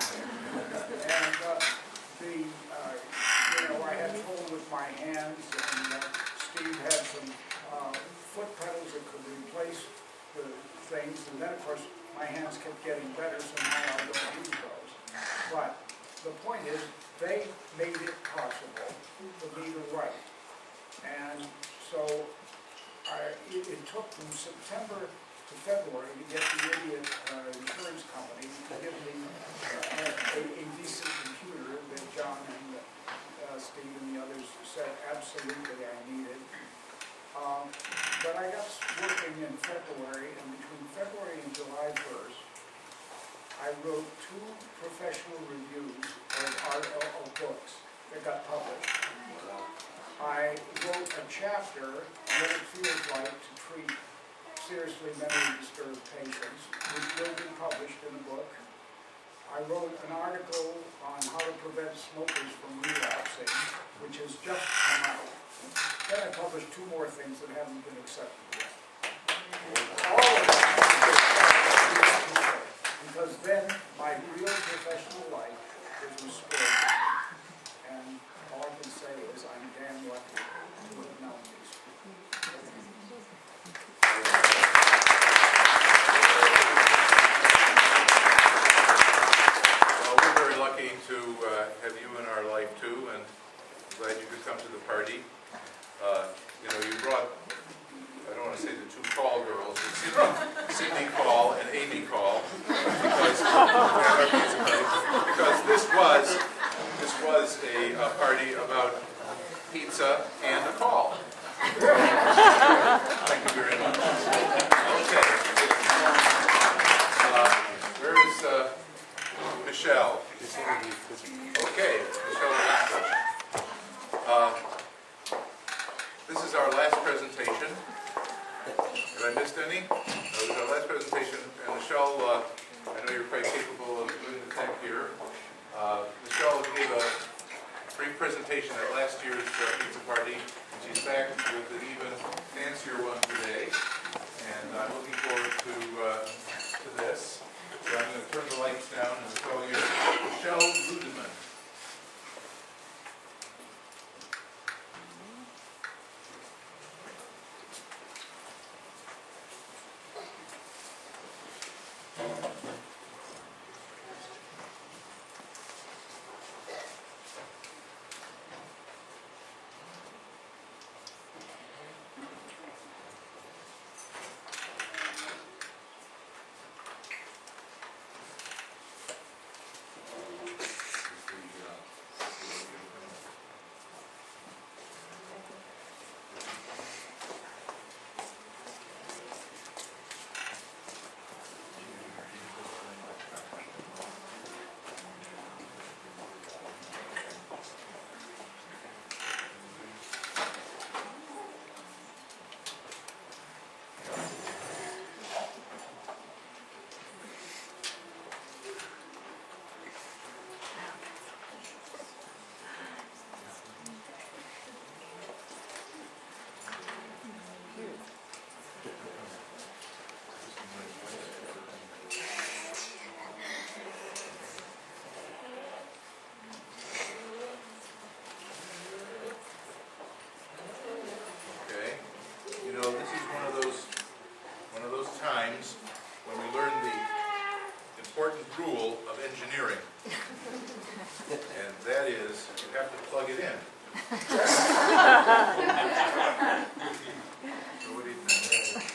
Speaker 16: And I had trouble with my hands, and Steve had some foot pedals that could replace the things, and then of course my hands kept getting better, so now I don't use those. But the point is, they made it possible for me to write. And so it took from September to February to get the idiot insurance company to give me a decent computer that John and Steve and the others said absolutely I needed. But I got working in February, and between February and July 1st, I wrote 2 professional reviews of books that got published. I wrote a chapter on what it feels like to treat seriously mentally disturbed patients, which will be published in a book. I wrote an article on how to prevent smokers from relapsing, which has just come out. Then I published 2 more things that haven't been accepted yet. All of them, because then my real professional life is restored. And all I can say is I'm damn lucky to have known these people.
Speaker 3: Well, we're very lucky to have you in our life too, and I'm glad you could come to the party. You brought, I don't want to say the 2 call girls, Cindy Call and Amy Call, because this was a party about pizza and a call. Thank you very much. Okay. Where is Michelle? Okay, Michelle. This is our last presentation. Have I missed any? This is our last presentation, and Michelle, I know you're quite capable of doing the tech here. Michelle gave a brief presentation at last year's pizza party, and she's back with an even fancier one today. And I'm looking forward to this. So I'm going to turn the lights down and show you Michelle Rudeman. rule of engineering. And that is, you have to plug it in. So what do you think?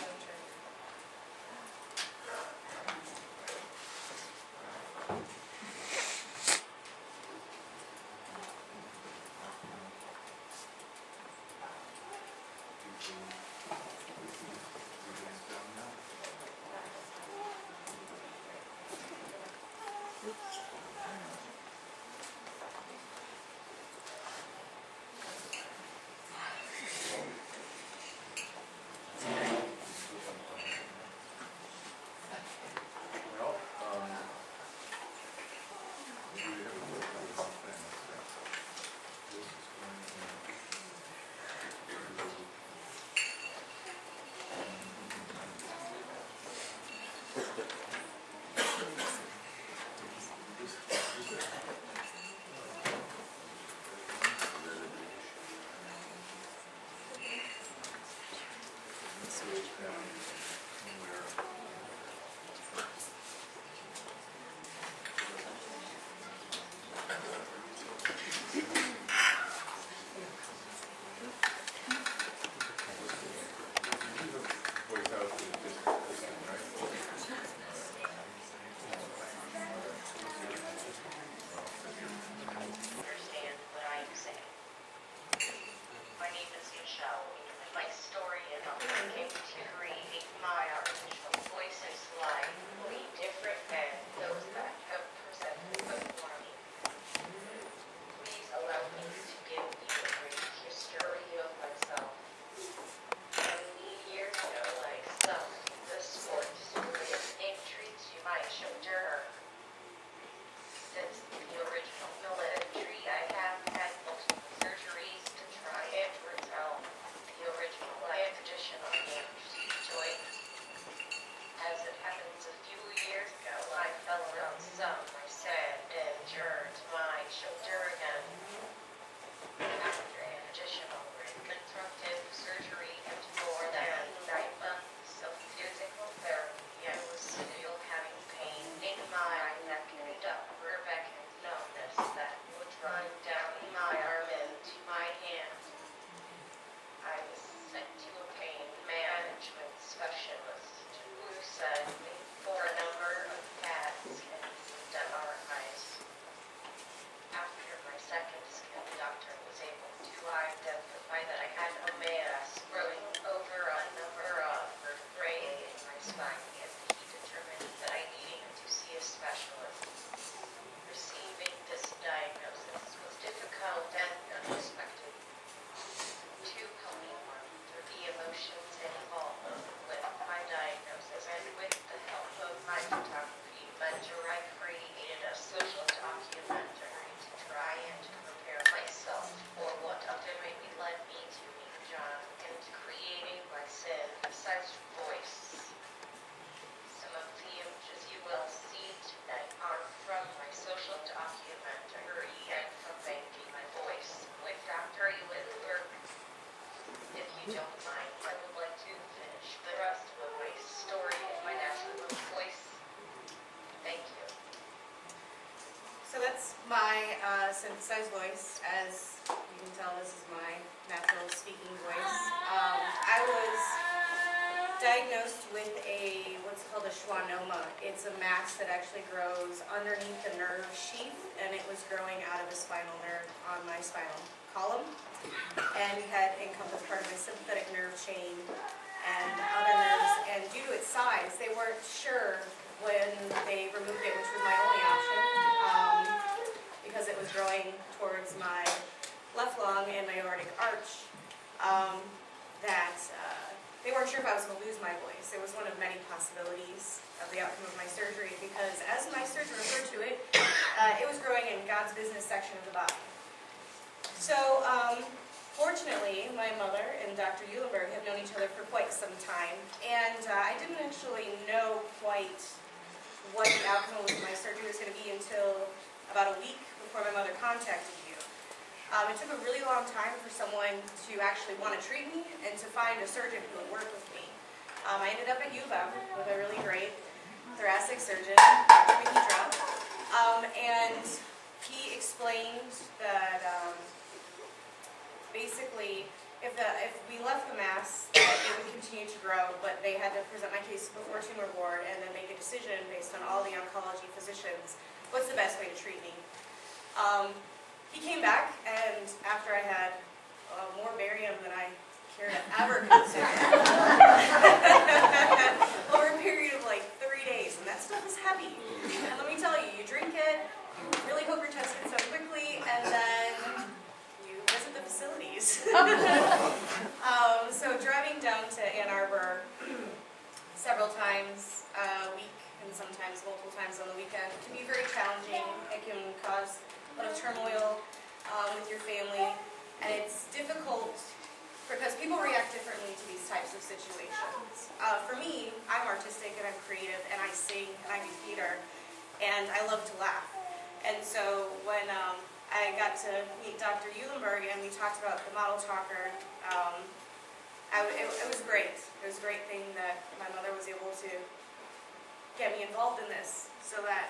Speaker 17: Synthesized voice. As you can tell, this is my natural speaking voice. I was diagnosed with what's called a schwannoma. It's a mass that actually grows underneath the nerve sheath, and it was growing out of a spinal nerve on my spinal column, and had encompassed part of my sympathetic nerve chain and other nerves. And due to its size, they weren't sure when they removed it, which was my only option. Because it was growing towards my left lung and my aortic arch, they weren't sure if I was going to lose my voice. It was one of many possibilities of the outcome of my surgery, because as my surgeon referred to it, it was growing in God's business section of the body. So, fortunately, my mother and Dr. Eulenberg have known each other for quite some time, and I didn't actually know quite what the outcome of my surgery was going to be until about a week before my mother contacted you. It took a really long time for someone to actually want to treat me and to find a surgeon who would work with me. I ended up at U of M with a really great thoracic surgeon, Dr. Mickey Drop, And he explained that basically if we left the mass, it would continue to grow, but they had to present my case before tumor board and then make a decision based on all the oncology physicians, what's the best way to treat me. He came back, and after I had more barium than I care to ever consume, over a period of like 3 days, and that stuff is heavy. And let me tell you, you drink it, you really hope your test gets done quickly, and then you visit the facilities. So driving down to Ann Arbor several times a week, and sometimes multiple times on the weekend, can be very challenging. It can cause a lot of turmoil with your family, and it's difficult because people react differently to these types of situations. For me, I'm artistic and I'm creative, and I sing and I do theater, and I love to laugh. And so when I got to meet Dr. Eulenberg and we talked about the model talker, it was great. It was a great thing that my mother was able to get me involved in this, so that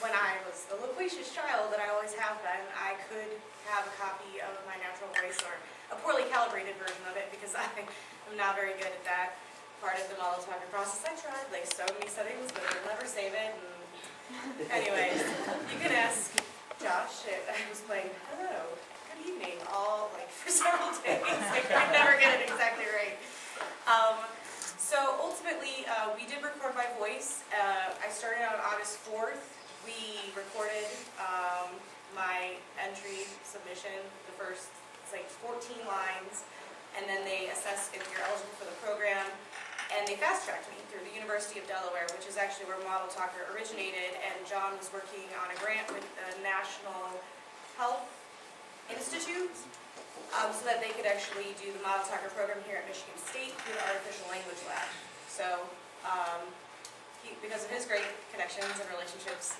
Speaker 17: when I was the loquacious child that I always have been, I could have a copy of my natural voice, or a poorly calibrated version of it, because I'm not very good at that part of the model talker process. I tried like so many settings, but I'll never save it. And anyways, you can ask Josh. I was playing hello, good evening, all like for several days. Like I never get it exactly right. So ultimately, we did record my voice. I started on August 4th. We recorded my entry submission, the first, it's like 14 lines, and then they assessed if you're eligible for the program, and they fast-tracked me through the University of Delaware, which is actually where Model Talker originated, and John was working on a grant with the National Health Institute, so that they could actually do the Model Talker program here at Michigan State through the Artificial Language Lab. So, because of his great connections and relationships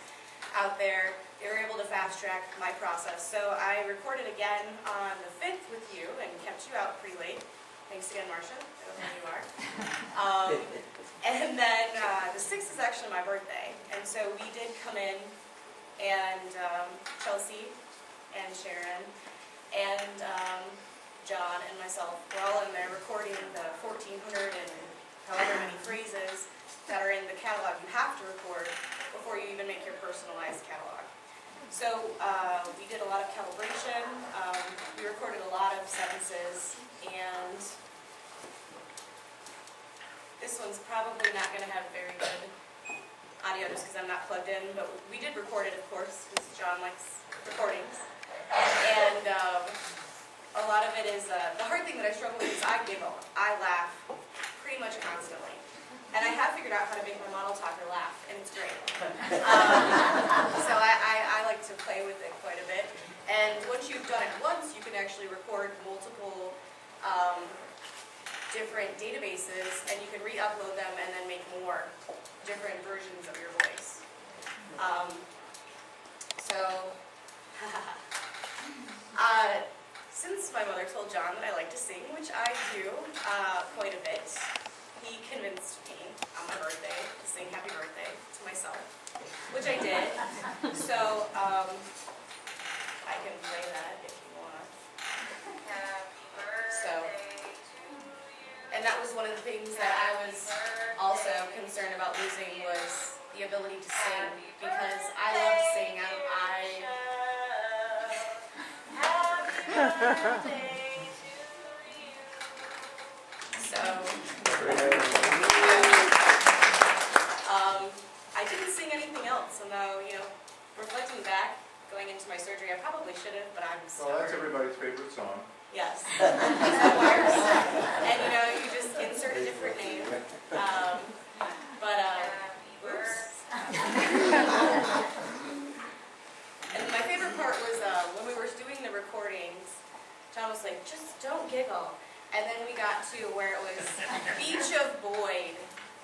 Speaker 17: out there, they were able to fast-track my process. So I recorded again on the 5th with you and kept you out pretty late. Thanks again, Marcia. I don't know who you are. And then the 6th is actually my birthday. And so we did come in, and Chelsea and Sharon and John and myself were all in there recording the 1,400 and however many phrases that are in the catalog you have to record before you even make your personalized catalog. So we did a lot of calibration, we recorded a lot of sentences, and this one's probably not going to have very good audio just because I'm not plugged in, but we did record it, of course, because John likes recordings. And a lot of it is, the hard thing that I struggle with is I giggle. I laugh pretty much constantly. And I have figured out how to make my model talker laugh, and it's great. So I like to play with it quite a bit. And once you've done it once, you can actually record multiple different databases, and you can re-upload them and then make more different versions of your voice. Since my mother told John that I like to sing, which I do quite a bit, he convinced me on my birthday to sing Happy Birthday to myself, which I did. So I can play that if you want. Happy birthday to you. And that was one of the things that I was also concerned about losing, was the ability to sing, because I love to sing. I didn't sing anything else, and though, reflecting back, going into my surgery, I probably should have, but I'm stubborn.
Speaker 3: Well, that's everybody's favorite song.
Speaker 17: Yes. That works. And you just insert a different name. Oops. And my favorite part was when we were doing the recordings, John was like, just don't giggle. And then we got to where it was Beach of Boyd,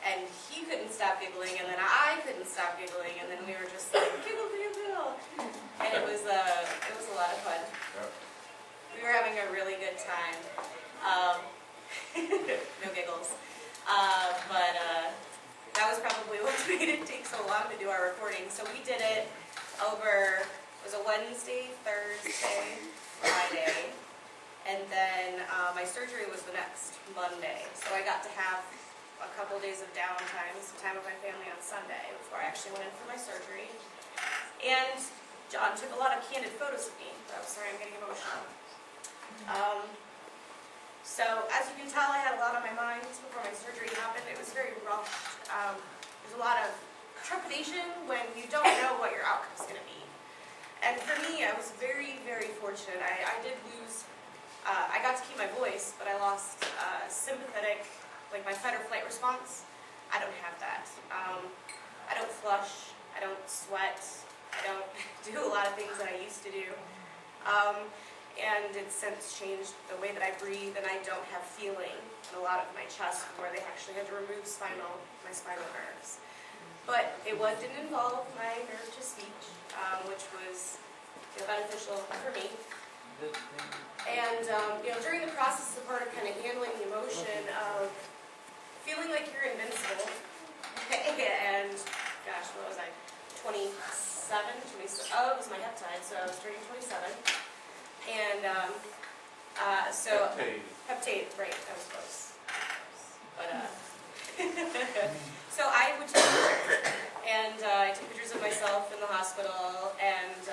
Speaker 17: and he couldn't stop giggling, and then I couldn't stop giggling, and then we were just like, giggle, giggle, giggle. And it was a lot of fun. Yep. We were having a really good time. No giggles. But that was probably what made it take so long to do our recording. So we did it over, it was a Wednesday, Thursday, Friday, and then my surgery was the next Monday. So I got to have a couple days of downtime, some time with my family on Sunday before I actually went in for my surgery. And John took a lot of candid photos of me. I'm sorry, I'm getting emotional. So as you can tell, I had a lot on my mind before my surgery happened. It was very rushed. There's a lot of trepidation when you don't know what your outcome is going to be. And for me, I was very, very fortunate. I did lose, I got to keep my voice, but I lost sympathetic, like my fight or flight response. I don't have that. I don't flush, I don't sweat, I don't do a lot of things that I used to do. And it's since changed the way that I breathe, and I don't have feeling in a lot of my chest where they actually had to remove my spinal nerves. But it didn't involve my nerve to speech, which was beneficial for me. And during the process, the part of kind of handling the emotion of feeling like you're invincible, and gosh, what was I, 27? Oh, it was my heptide, so I was turning 27. And so heptade, right? That was close. But so I would take pictures, and I took pictures of myself in the hospital. And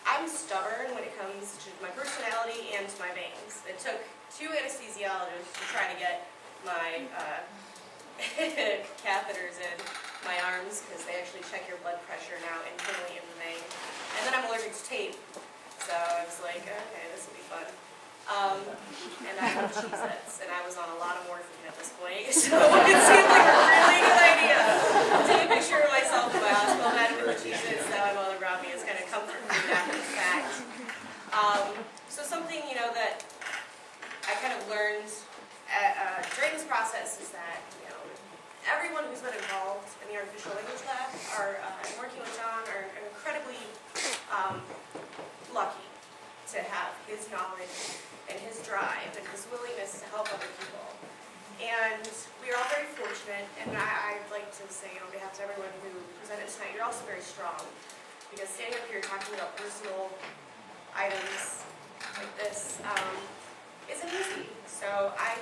Speaker 17: I'm stubborn when it comes to my personality and to my veins. It took 2 anesthesiologists to try to get my catheters in my arms, because they actually check your blood pressure now internally in the vein. And then I'm allergic to tape. So I was like, okay, this will be fun. And I had Cheez-Its, and I was on a lot of morphine at this point, so it seemed like a really good idea to take a picture of myself in my hospital bed with the Cheez-Its that my mother brought me as kind of comfort food after the fact. So something, that I kind of learned during this process is that, everyone who's been involved in the Artificial Language Lab and working with John are incredibly lucky to have his knowledge and his drive and his willingness to help other people. And we are all very fortunate, and I'd like to say on behalf of everyone who presented tonight, you're also very strong, because standing up here talking about personal items like this isn't easy. So I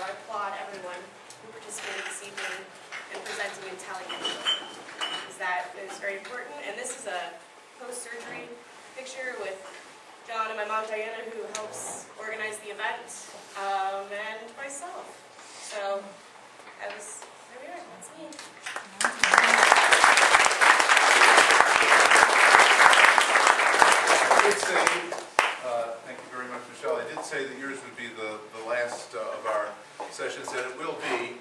Speaker 17: applaud everyone who participated this evening in presenting and telling you, because that is very important. And this is a post-surgery picture with John and my mom Diana, who helps organize the event, and myself. So there we are, that's me.
Speaker 3: I did say, thank you very much, Michelle. I did say that yours would be the last of our sessions, and it will be.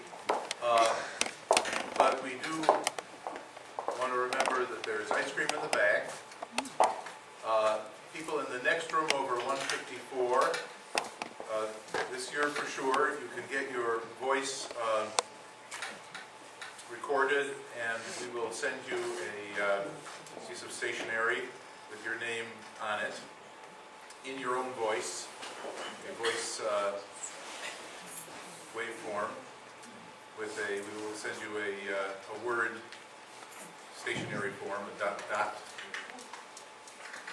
Speaker 3: But we do want to remember that there's ice cream in the back. People in the next room over 154, this year for sure, you can get your voice recorded, and we will send you a piece of stationery with your name on it, in your own voice, a voice waveform. We will send you a Word stationery form, a dot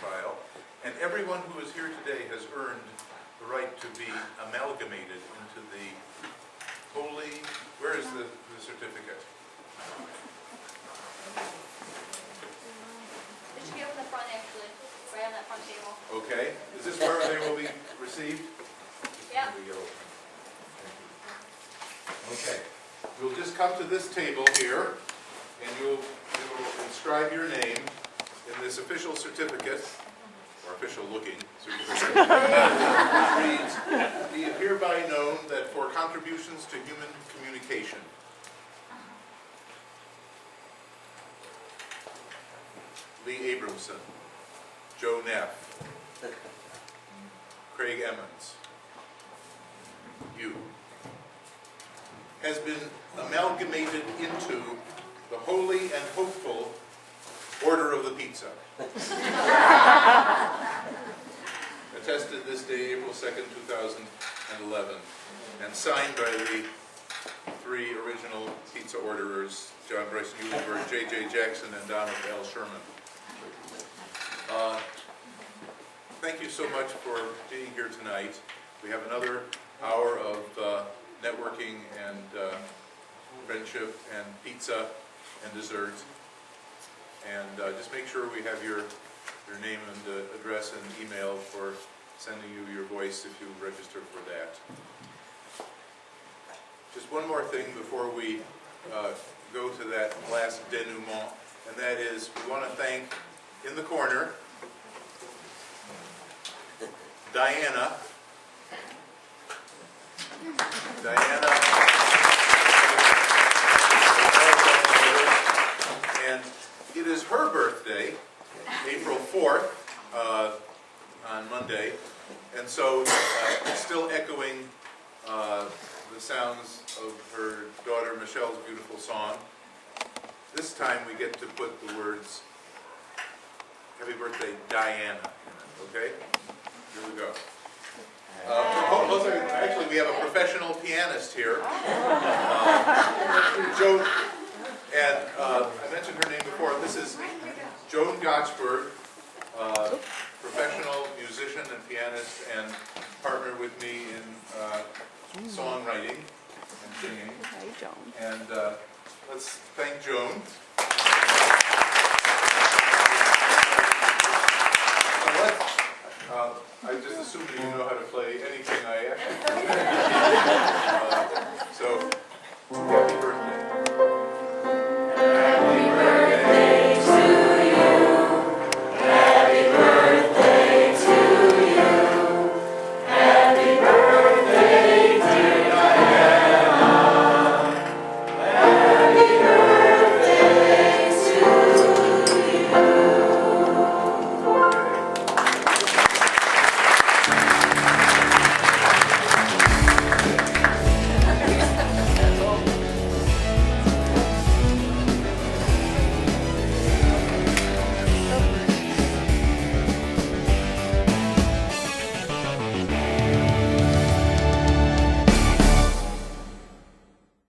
Speaker 3: file. And everyone who is here today has earned the right to be amalgamated into the holy, where is the certificate?
Speaker 2: It should be up in the front, actually, right on that front table.
Speaker 3: Okay. Is this where they will be received?
Speaker 2: Yeah.
Speaker 3: Okay. You'll just come to this table here, and you'll inscribe your name in this official certificate, or official looking certificate, which reads, "Be it hereby known that for contributions to human communication, Lee Abramson, Joe Neff, Craig Emmons, you, has been amalgamated into the holy and hopeful Order of the Pizza. Attested this day, April 2nd, 2011, and signed by the 3 original pizza orderers, John Bryson Eulenberg, J.J. Jackson, and Donald L. Sherman. Thank you so much for being here tonight. We have another hour of networking and friendship and pizza and dessert. And just make sure we have your name and address and email for sending you your voice if you register for that. Just one more thing before we go to that last denouement, and that is we want to thank, in the corner, Diana. And it is her birthday, April 4th, on Monday, and so it's still echoing the sounds of her daughter Michelle's beautiful song. This time we get to put the words, happy birthday, Diana, in it, okay? Here we go. Actually, we have a professional pianist here. Joan, and I mentioned her name before. This is Joan Gotchberg, professional musician and pianist, and partner with me in songwriting and singing.
Speaker 2: Hey, Joan.
Speaker 3: And let's thank Joan. I just assumed that you know how to play anything I ask you.